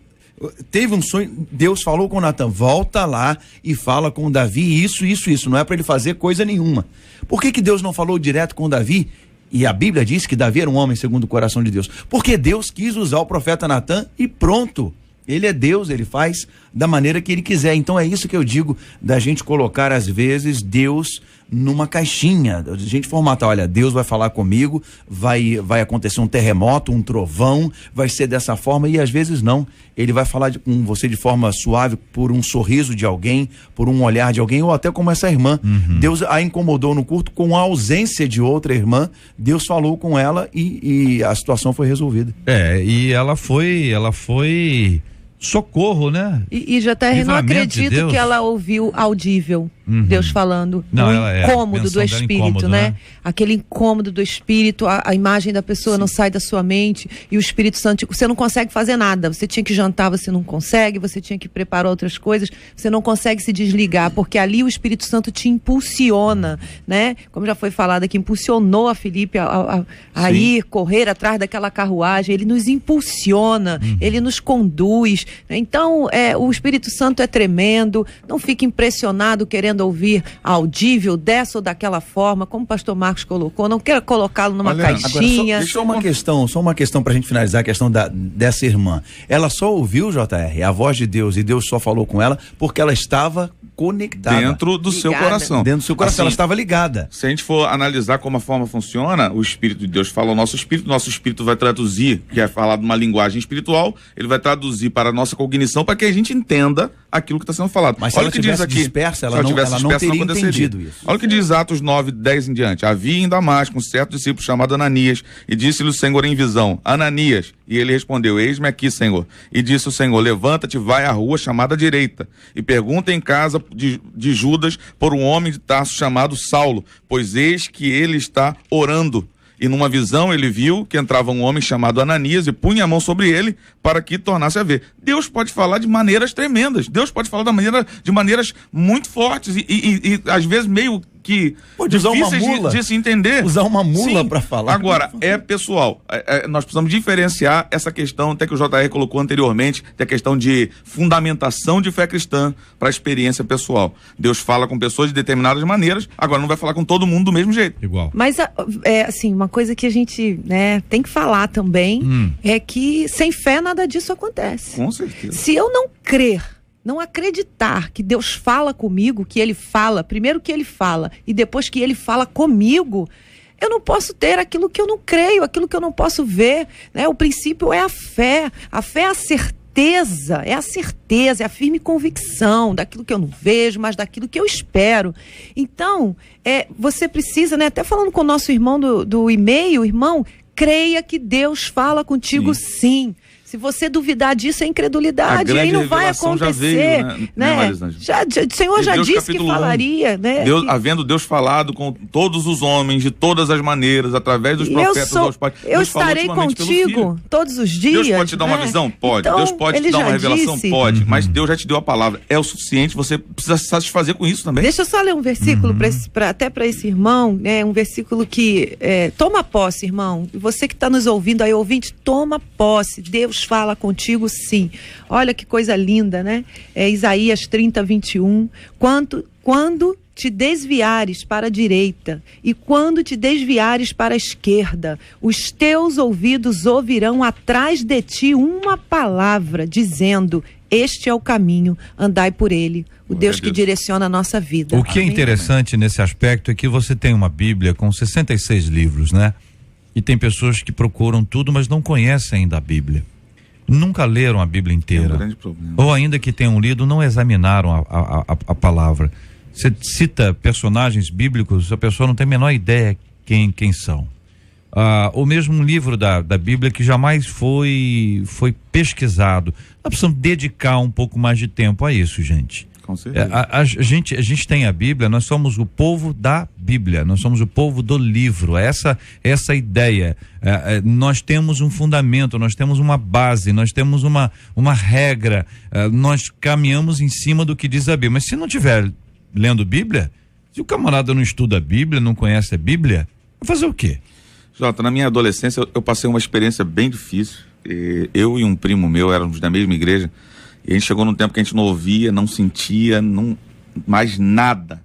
teve um sonho, Deus falou com Natã: volta lá e fala com Davi isso, não é para ele fazer coisa nenhuma. Por que Deus não falou direto com Davi? E a Bíblia diz que Davi era um homem segundo o coração de Deus. Porque Deus quis usar o profeta Natã e pronto. Ele é Deus, ele faz da maneira que ele quiser. Então é isso que eu digo, da gente colocar às vezes Deus numa caixinha, a gente formatar: olha, Deus vai falar comigo, vai acontecer um terremoto, um trovão, vai ser dessa forma, e às vezes não. Ele vai falar com você de forma suave, por um sorriso de alguém, por um olhar de alguém, ou até como essa irmã. Deus a incomodou no culto com a ausência de outra irmã. Deus falou com ela e a situação foi resolvida. E ela foi socorro, né? E JR, não acredito que ela ouviu audível Deus falando. Não, incômodo do espírito, incômodo, né? Aquele incômodo do espírito, a imagem da pessoa não sai da sua mente, e o Espírito Santo, você não consegue fazer nada. Você tinha que jantar, você não consegue, você tinha que preparar outras coisas, você não consegue se desligar, porque ali o Espírito Santo te impulsiona, né? Como já foi falado aqui, impulsionou a Felipe a ir correr atrás daquela carruagem. Ele nos impulsiona, ele nos conduz. Então, o Espírito Santo é tremendo. Não fique impressionado querendo ouvir audível dessa ou daquela forma, como o pastor Marcos colocou. Não queira colocá-lo numa caixinha. Agora, só uma questão pra gente finalizar, a questão dessa irmã. Ela só ouviu, JR, a voz de Deus, e Deus só falou com ela porque ela estava conectada. Dentro do seu coração. Dentro do seu coração, assim, ela estava ligada. Se a gente for analisar como a forma funciona, o Espírito de Deus fala ao nosso espírito vai traduzir, que é falar de uma linguagem espiritual, ele vai traduzir para a nossa cognição, para que a gente entenda aquilo que está sendo falado. Mas se ela tivesse dispersa, ela não teria entendido isso. Olha o que diz Atos 9, 10 em diante. Havia em Damasco um certo discípulo chamado Ananias, e disse-lhe o Senhor em visão: Ananias. E ele respondeu: eis-me aqui, Senhor. E disse o Senhor: levanta-te, vai à rua chamada direita, e pergunta em casa de Judas por um homem de Tarso chamado Saulo, pois eis que ele está orando. E numa visão ele viu que entrava um homem chamado Ananias e punha a mão sobre ele para que tornasse a ver. Deus pode falar de maneiras tremendas. Deus pode falar de maneiras muito fortes e às vezes meio que pode usar uma mula, de se entender. Usar uma mula para falar. Agora, pessoal, nós precisamos diferenciar essa questão, até que o JR colocou anteriormente, da questão de fundamentação de fé cristã para a experiência pessoal. Deus fala com pessoas de determinadas maneiras, agora não vai falar com todo mundo do mesmo jeito. Igual. Mas, assim, uma coisa que a gente, né, tem que falar também é que sem fé nada disso acontece. Com certeza. Se eu não crer, não acreditar que Deus fala comigo, que Ele fala, primeiro que Ele fala e depois que Ele fala comigo, eu não posso ter aquilo que eu não creio, aquilo que eu não posso ver, né? O princípio é a fé é a certeza, é a firme convicção daquilo que eu não vejo, mas daquilo que eu espero. Então, você precisa, né? Até falando com o nosso irmão do e-mail, irmão, creia que Deus fala contigo sim. Se você duvidar disso, é incredulidade, aí não vai acontecer. Já veio, né? O Senhor já disse que falaria, né? Havendo Deus falado com todos os homens, de todas as maneiras, através dos profetas aos pais. Eu estarei contigo todos os dias. Deus pode te dar uma visão? Pode. Então, Deus pode te dar uma revelação? Pode. Mas Deus já te deu a palavra. É o suficiente, você precisa se satisfazer com isso também. Deixa eu só ler um versículo, até para esse irmão, né? Um versículo que, toma posse, irmão. Você que está nos ouvindo aí, ouvinte, toma posse. Deus fala contigo sim. Olha que coisa linda, né? Isaías 30, 21. Quando te desviares para a direita e quando te desviares para a esquerda, os teus ouvidos ouvirão atrás de ti uma palavra dizendo: Este é o caminho, andai por ele, o Deus que direciona a nossa vida. O que é interessante nesse aspecto é que você tem uma Bíblia com 66 livros, né? E tem pessoas que procuram tudo, mas não conhecem ainda a Bíblia. Nunca leram a Bíblia inteira. É um grande problema. Ou ainda que tenham lido, não examinaram a palavra. Você cita personagens bíblicos, a pessoa não tem a menor ideia quem são. Ou mesmo um livro da Bíblia que jamais foi pesquisado. Nós precisamos dedicar um pouco mais de tempo a isso, gente. Com certeza. A gente tem a Bíblia, nós somos o povo da Bíblia, nós somos o povo do livro, essa ideia. Nós temos um fundamento, nós temos uma base, nós temos uma regra, nós caminhamos em cima do que diz a Bíblia. Mas se não tiver lendo Bíblia, se o camarada não estuda a Bíblia, não conhece a Bíblia, vai fazer o quê? Jota, na minha adolescência eu passei uma experiência bem difícil. Eu e um primo meu éramos da mesma igreja e a gente chegou num tempo que a gente não ouvia, não sentia, mais nada.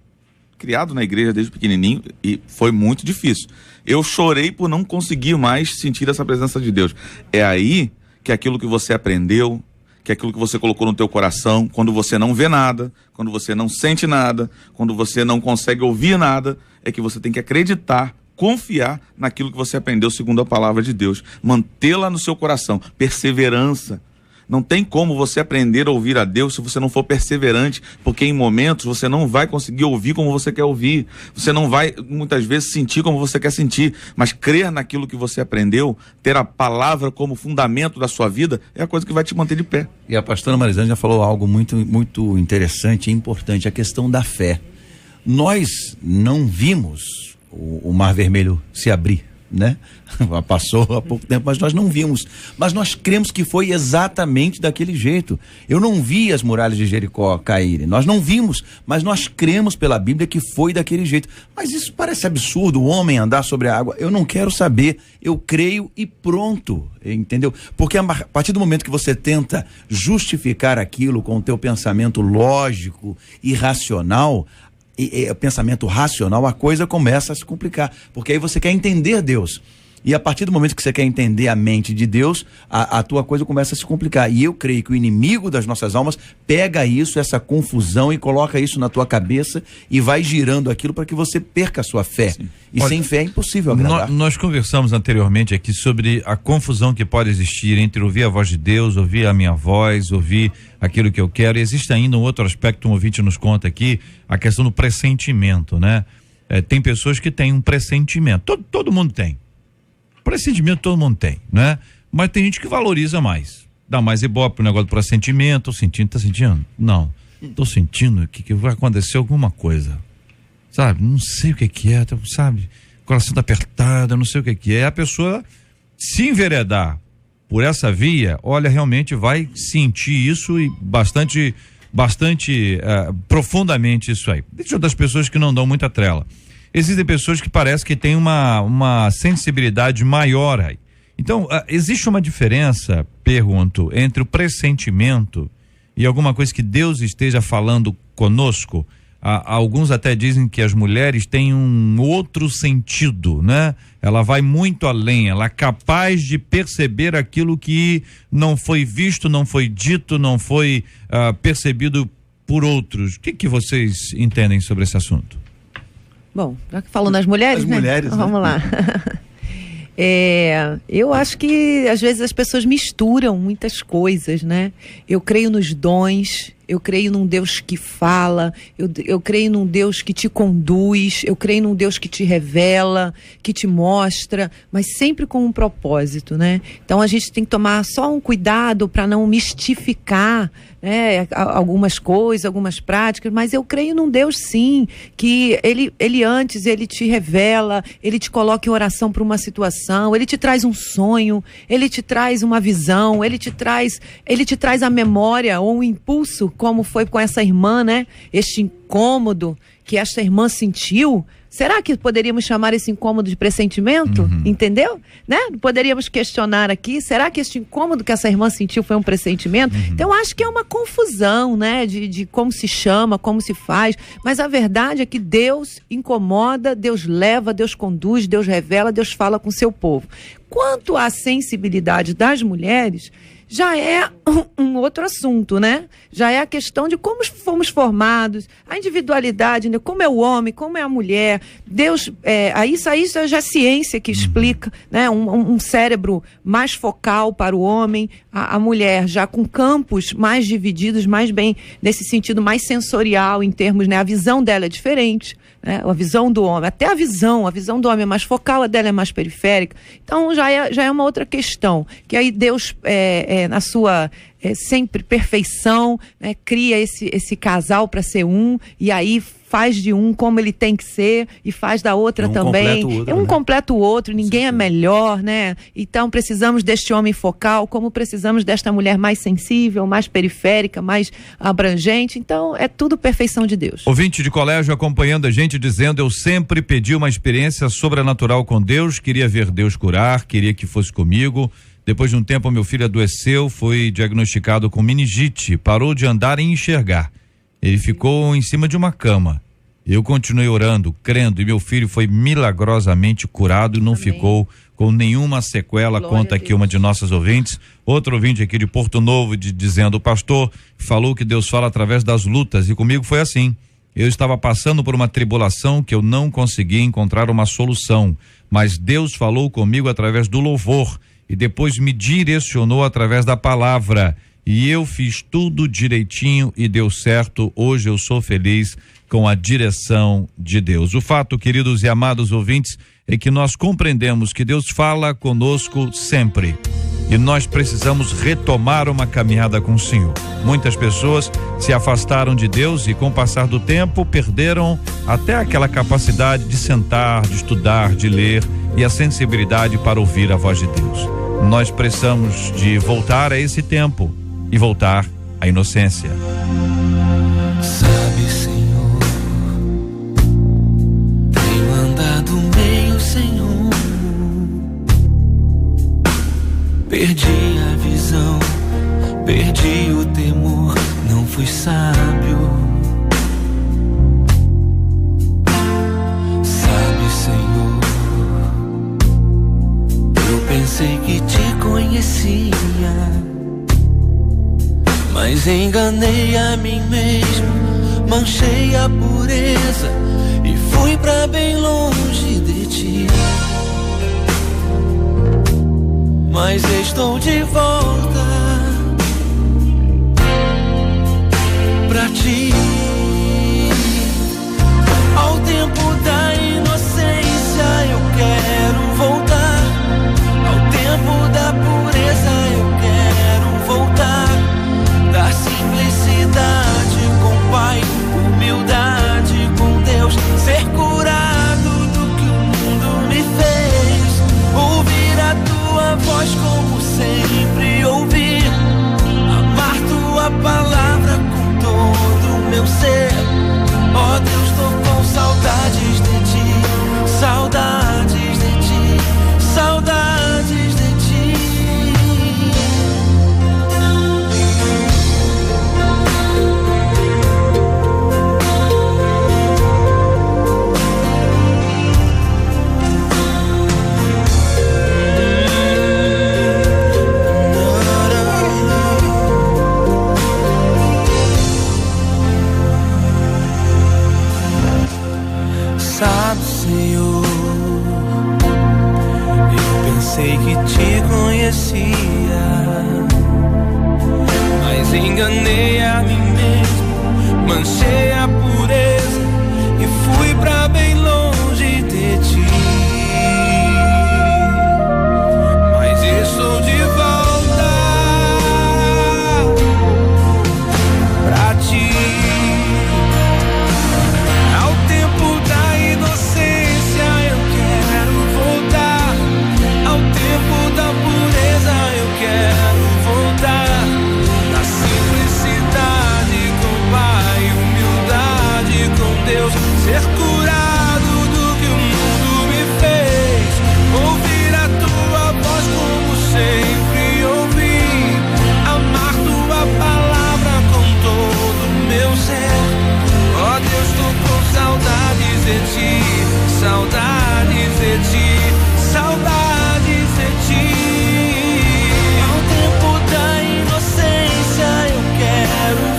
Criado na igreja desde pequenininho e foi muito difícil. Eu chorei por não conseguir mais sentir essa presença de Deus. É aí que aquilo que você aprendeu, que aquilo que você colocou no teu coração, quando você não vê nada, quando você não sente nada, quando você não consegue ouvir nada, é que você tem que acreditar, confiar naquilo que você aprendeu segundo a palavra de Deus, mantê-la no seu coração, perseverança. Não tem como você aprender a ouvir a Deus se você não for perseverante, porque em momentos você não vai conseguir ouvir como você quer ouvir, você não vai muitas vezes sentir como você quer sentir, mas crer naquilo que você aprendeu, ter a palavra como fundamento da sua vida, é a coisa que vai te manter de pé. E a pastora Marisângela falou algo muito, muito interessante e importante, a questão da fé. Nós não vimos o Mar Vermelho se abrir, né? Passou há pouco tempo, mas nós não vimos, mas nós cremos que foi exatamente daquele jeito. Eu não vi as muralhas de Jericó caírem, nós não vimos, mas nós cremos pela Bíblia que foi daquele jeito. Mas isso parece absurdo, o homem andar sobre a água. Eu não quero saber, eu creio e pronto, entendeu? Porque a partir do momento que você tenta justificar aquilo com o teu pensamento lógico e racional, pensamento racional, a coisa começa a se complicar, porque aí você quer entender Deus, e a partir do momento que você quer entender a mente de Deus, a tua coisa começa a se complicar, e eu creio que o inimigo das nossas almas pega isso, essa confusão, e coloca isso na tua cabeça, e vai girando aquilo para que você perca a sua fé. Sim. E olha, sem fé é impossível agradar. Nós conversamos anteriormente aqui sobre a confusão que pode existir entre ouvir a voz de Deus, ouvir a minha voz, ouvir aquilo que eu quero. E existe ainda um outro aspecto, um ouvinte nos conta aqui, a questão do pressentimento, né? Tem pessoas que têm um pressentimento, todo mundo tem. Pressentimento todo mundo tem, né? Mas tem gente que valoriza mais, dá mais ibope pro negócio do pressentimento. Tá sentindo? Não, tô sentindo que vai acontecer alguma coisa, sabe? Não sei o que é, sabe? O coração tá apertado, eu não sei o que é. A pessoa se enveredar por essa via, olha, realmente vai sentir isso e bastante profundamente isso aí. Deixa eu das pessoas que não dão muita trela. Existem pessoas que parece que têm uma sensibilidade maior aí. Então, existe uma diferença, pergunto, entre o pressentimento e alguma coisa que Deus esteja falando conosco? Alguns até dizem que as mulheres têm um outro sentido, né? Ela vai muito além, ela é capaz de perceber aquilo que não foi visto, não foi dito, não foi percebido por outros. O que vocês entendem sobre esse assunto? Bom, já que falou nas mulheres, né? Mulheres, vamos né? lá. Eu acho que às vezes as pessoas misturam muitas coisas, né? Eu creio nos dons, eu creio num Deus que fala, eu creio num Deus que te conduz, eu creio num Deus que te revela, que te mostra, mas sempre com um propósito, né? Então a gente tem que tomar só um cuidado para não mistificar, né, algumas coisas, algumas práticas, mas eu creio num Deus sim, que ele antes, ele te revela, ele te coloca em oração para uma situação, ele te traz um sonho, ele te traz uma visão, ele te traz a memória ou um impulso, como foi com essa irmã, né? Este incômodo que esta irmã sentiu. Será que poderíamos chamar esse incômodo de pressentimento? Uhum. Entendeu? Né? Poderíamos questionar aqui, será que este incômodo que essa irmã sentiu foi um pressentimento? Uhum. Então, acho que é uma confusão, né? De como se chama, como se faz. Mas a verdade é que Deus incomoda, Deus leva, Deus conduz, Deus revela, Deus fala com o seu povo. Quanto à sensibilidade das mulheres, já é um outro assunto, né? Já é a questão de como fomos formados, a individualidade, né? Como é o homem, como é a mulher. Deus, isso aí já é ciência que explica, né? Um cérebro mais focal para o homem, a mulher já com campos mais divididos, mais bem, nesse sentido mais sensorial, em termos, né? A visão dela é diferente, né? A visão do homem, até a visão do homem é mais focal, a dela é mais periférica. Então já é uma outra questão, que aí Deus, na sua sempre perfeição, né? Cria esse casal para ser um, e aí faz de um como ele tem que ser e faz da outra também. Completa o outro, ninguém é melhor, né? Então precisamos deste homem focal, como precisamos desta mulher mais sensível, mais periférica, mais abrangente. Então é tudo perfeição de Deus. Ouvinte de colégio acompanhando a gente, dizendo: eu sempre pedi uma experiência sobrenatural com Deus, queria ver Deus curar, queria que fosse comigo. Depois de um tempo, meu filho adoeceu, foi diagnosticado com meningite, parou de andar e enxergar. Ele ficou em cima de uma cama. Eu continuei orando, crendo, e meu filho foi milagrosamente curado e não ficou com nenhuma sequela. Conta aqui uma de nossas ouvintes. Outro ouvinte aqui de Porto Novo dizendo: o pastor falou que Deus fala através das lutas, e comigo foi assim. Eu estava passando por uma tribulação que eu não conseguia encontrar uma solução, mas Deus falou comigo através do louvor e depois me direcionou através da palavra. E eu fiz tudo direitinho e deu certo. Hoje eu sou feliz com a direção de Deus. O fato, queridos e amados ouvintes, é que nós compreendemos que Deus fala conosco sempre. E nós precisamos retomar uma caminhada com o Senhor. Muitas pessoas se afastaram de Deus e, com o passar do tempo, perderam até aquela capacidade de sentar, de estudar, de ler e a sensibilidade para ouvir a voz de Deus. Nós precisamos de voltar a esse tempo e voltar à inocência. Sabe, Senhor, tenho andado meio Senhor, perdi a visão, perdi o temor, não fui sábio. Sabe, Senhor, eu pensei que te conhecia, mas enganei a mim mesmo, manchei a pureza e fui pra bem longe de ti. Mas estou de volta pra ti. Ao tempo da inocência eu quero voltar, ao tempo da pureza eu quero voltar. Da simplicidade com o Pai, humildade com Deus, ser curado do que o mundo me fez, ouvir a tua voz como sempre ouvi, amar tua palavra com todo o meu ser. Ó Deus, tô com saudades de ti, saudades de ti, saudades de ti. Sabe, Senhor, eu pensei que te conhecia, mas enganei a mim mesmo, manchei a pureza e fui pra bem longe de ti. Mas estou de volta pra ti. Simplicidade com o Pai, humildade.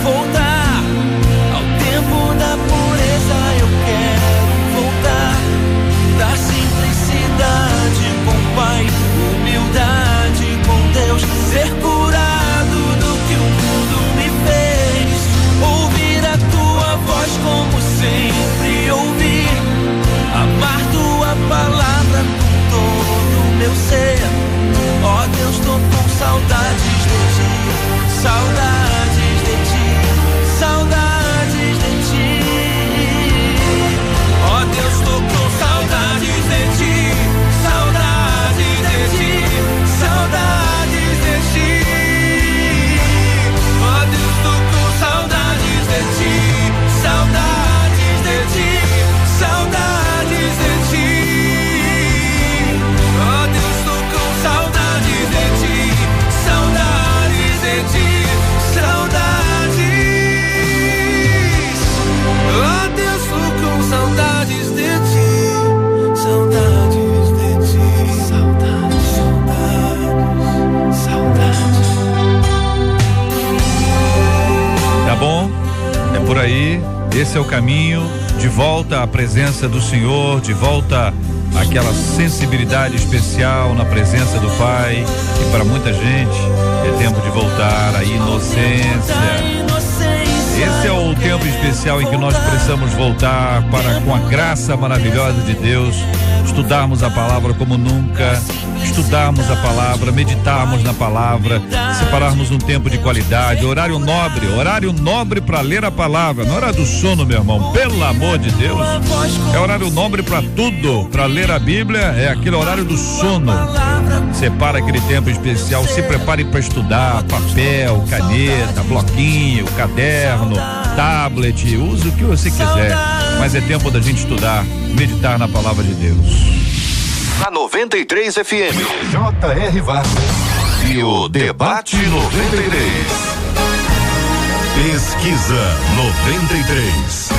voltar ao tempo da pureza, eu quero voltar da simplicidade com o Pai, humildade com Deus, ser curado do que o mundo me fez, ouvir a tua voz como sempre ouvi, amar tua palavra com todo o meu ser. Ó Deus, tô com saudades de ti, saudades de ti, saudades de ti. Ó Deus, tô com saudades de ti, saudades de ti, saudades de ti. Ó Deus, tô com saudades de ti, saudades de ti, saudades de ti. Ó Deus, tô com saudades de ti, saudades de ti, saudades. Ó Deus, tô com saudades de ti, saudades de ti, saudades, saudades, saudades. Tá bom? É por aí. Esse é o caminho de volta à presença do Senhor, de volta àquela sensibilidade especial na presença do Pai. E para muita gente é tempo de voltar à inocência. Esse é o tempo especial em que nós precisamos voltar para, com a graça maravilhosa de Deus, estudarmos a palavra como nunca, estudarmos a palavra, meditarmos na palavra, separarmos um tempo de qualidade, horário nobre para ler a palavra, não é hora do sono, meu irmão, pelo amor de Deus, é horário nobre para tudo, para ler a Bíblia é aquele horário do sono. Separa aquele tempo especial, se prepare para estudar, papel, caneta, bloquinho, caderno, tablet, use o que você quiser, mas é tempo da gente estudar, meditar na palavra de Deus. Na 93 FM, J.R. Vargas e o Debate 93. Pesquisa 93.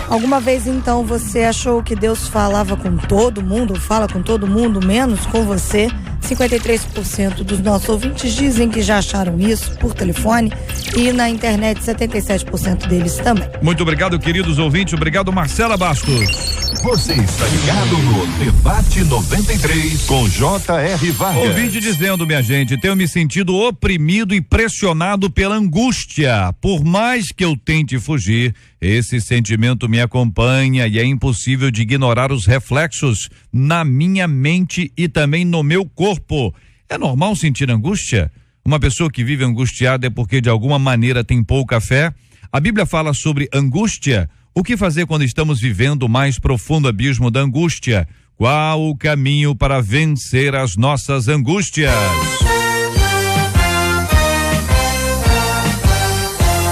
Alguma vez então você achou que Deus falava com todo mundo, ou fala com todo mundo, menos com você? 53% dos nossos ouvintes dizem que já acharam isso por telefone e na internet 77% deles também. Muito obrigado, queridos ouvintes. Obrigado, Marcela Bastos. Você está ligado no Debate 93 com J.R. Vargas. Ouvinte dizendo, minha gente, tenho me sentido oprimido e pressionado pela angústia. Por mais que eu tente fugir, esse sentimento me acompanha e é impossível de ignorar os reflexos na minha mente e também no meu corpo. É normal sentir angústia? Uma pessoa que vive angustiada é porque de alguma maneira tem pouca fé? A Bíblia fala sobre angústia. O que fazer quando estamos vivendo o mais profundo abismo da angústia? Qual o caminho para vencer as nossas angústias?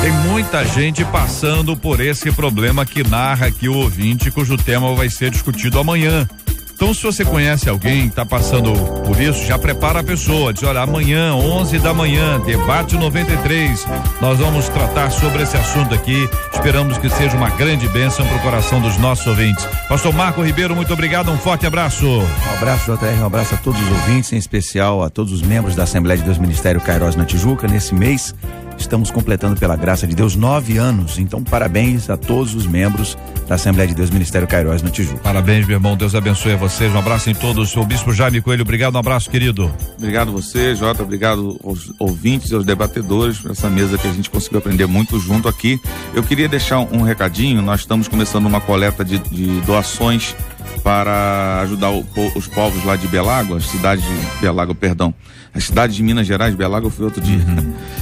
Tem muita gente passando por esse problema que narra aqui o ouvinte, cujo tema vai ser discutido amanhã. Então, se você conhece alguém que está passando por isso, já prepara a pessoa. Diz, olha, amanhã, 11 da manhã, Debate 93. Nós vamos tratar sobre esse assunto aqui. Esperamos que seja uma grande bênção para o coração dos nossos ouvintes. Pastor Marco Ribeiro, muito obrigado, um forte abraço. Um abraço, JR, um abraço a todos os ouvintes, em especial a todos os membros da Assembleia de Deus Ministério Cairós na Tijuca. Nesse mês, estamos completando, pela graça de Deus, 9 anos. Então, parabéns a todos os membros da Assembleia de Deus Ministério Cairós na Tijuca. Parabéns, meu irmão. Deus abençoe a vocês. Um abraço em todos. O Bispo Jaime Coelho, obrigado. Um abraço, querido. Obrigado a você, Jota. Obrigado aos ouvintes e aos debatedores por essa mesa que a gente conseguiu aprender muito junto aqui. Eu queria deixar um recadinho. Nós estamos começando uma coleta de doações para ajudar os povos lá de Belágua, as cidades de Minas Gerais. Belágua foi outro dia.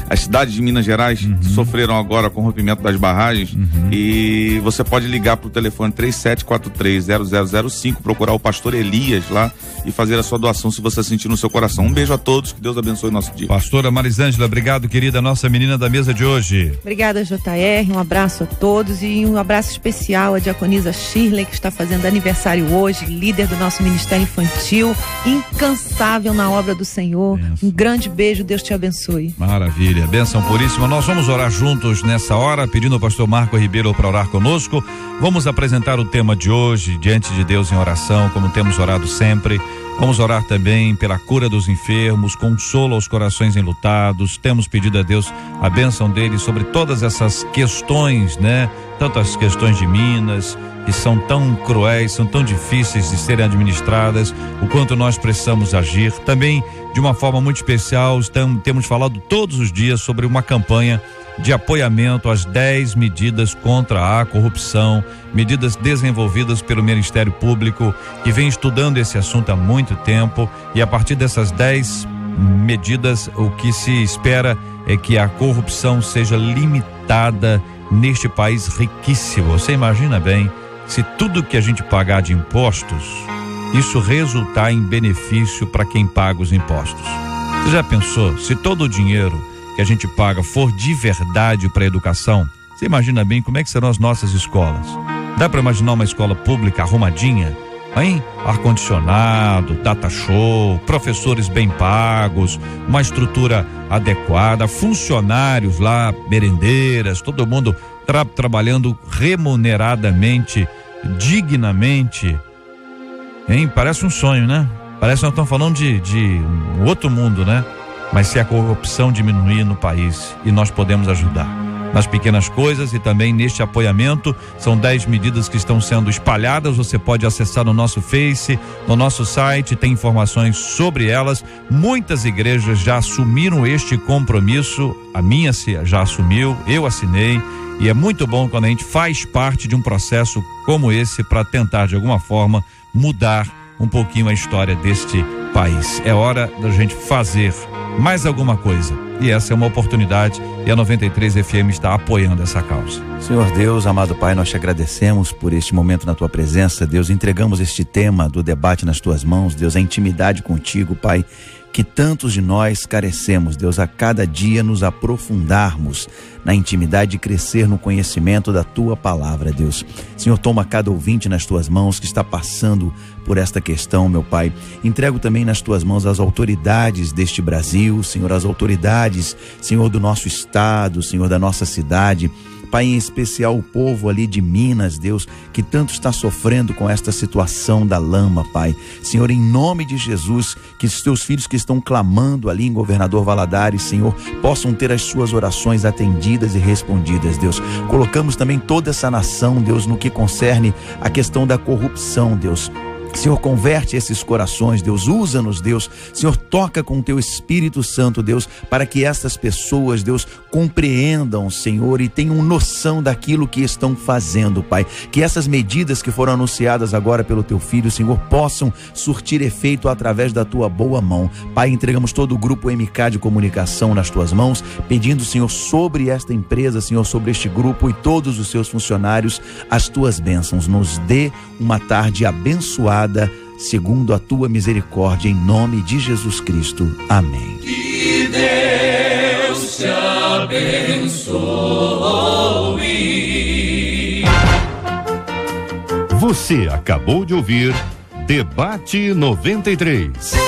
As cidades de Minas Gerais sofreram agora com o rompimento das barragens e você pode ligar para o telefone 3743-0005, procurar o pastor Elias lá e fazer a sua doação se você sentir no seu coração. Um beijo a todos, que Deus abençoe o nosso dia. Pastora Marisângela, obrigado, querida, nossa menina da mesa de hoje. Obrigada, JR, um abraço a todos e um abraço especial à diaconisa Shirley, que está fazendo aniversário hoje, líder do nosso Ministério Infantil, incansável na obra do Senhor. Um grande beijo, Deus te abençoe. Maravilha, bênção puríssima. Nós vamos orar juntos nessa hora, pedindo ao pastor Marco Ribeiro para orar conosco. Vamos apresentar o tema de hoje diante de Deus em oração, como temos orado sempre. Vamos orar também pela cura dos enfermos, consolo aos corações enlutados. Temos pedido a Deus a bênção dele sobre todas essas questões, né? Tanto as questões de Minas, que são tão cruéis, são tão difíceis de serem administradas, o quanto nós precisamos agir. Também, de uma forma muito especial, temos falado todos os dias sobre uma campanha de apoiamento às 10 medidas contra a corrupção, medidas desenvolvidas pelo Ministério Público, que vem estudando esse assunto há muito tempo, e a partir dessas 10 medidas, o que se espera é que a corrupção seja limitada neste país riquíssimo. Você imagina bem, se tudo que a gente pagar de impostos, isso resultar em benefício para quem paga os impostos. Você já pensou, se todo o dinheiro que a gente paga for de verdade para a educação, você imagina bem como é que serão as nossas escolas? Dá para imaginar uma escola pública arrumadinha, hein? Ar-condicionado, data show, professores bem pagos, uma estrutura adequada, funcionários lá, merendeiras, todo mundo trabalhando remuneradamente, dignamente, hein? Parece um sonho, né? Parece que nós estamos falando de um outro mundo, né? Mas se a corrupção diminuir no país, e nós podemos ajudar nas pequenas coisas e também neste apoiamento, são 10 medidas que estão sendo espalhadas. Você pode acessar no nosso Face, no nosso site, tem informações sobre elas. Muitas igrejas já assumiram este compromisso, a minha já assumiu, eu assinei, e é muito bom quando a gente faz parte de um processo como esse para tentar de alguma forma mudar um pouquinho a história deste país. É hora da gente fazer mais alguma coisa, e essa é uma oportunidade, e a 93 FM está apoiando essa causa. Senhor Deus, amado Pai, nós te agradecemos por este momento na tua presença. Deus, entregamos este tema do debate nas tuas mãos, Deus, a intimidade contigo, Pai, que tantos de nós carecemos, Deus, a cada dia nos aprofundarmos na intimidade e crescer no conhecimento da tua palavra, Deus. Senhor, toma cada ouvinte nas tuas mãos que está passando por esta questão, meu Pai. Entrego também nas tuas mãos as autoridades deste Brasil, Senhor, as autoridades, Senhor, do nosso estado, Senhor, da nossa cidade. Pai, em especial o povo ali de Minas, Deus, que tanto está sofrendo com esta situação da lama, Pai. Senhor, em nome de Jesus, que os teus filhos que estão clamando ali em Governador Valadares, Senhor, possam ter as suas orações atendidas e respondidas, Deus. Colocamos também toda essa nação, Deus, no que concerne a questão da corrupção, Deus. Senhor, converte esses corações, Deus, usa-nos, Deus. Senhor, toca com o teu Espírito Santo, Deus, para que essas pessoas, Deus, compreendam, Senhor, e tenham noção daquilo que estão fazendo, Pai. Que essas medidas que foram anunciadas agora pelo teu Filho, Senhor, possam surtir efeito através da tua boa mão. Pai, entregamos todo o grupo MK de comunicação nas tuas mãos, pedindo, Senhor, sobre esta empresa, Senhor, sobre este grupo e todos os seus funcionários, as tuas bênçãos. Nos dê uma tarde abençoada, segundo a tua misericórdia, em nome de Jesus Cristo. Amém. Que Deus te abençoe. Você acabou de ouvir Debate 93.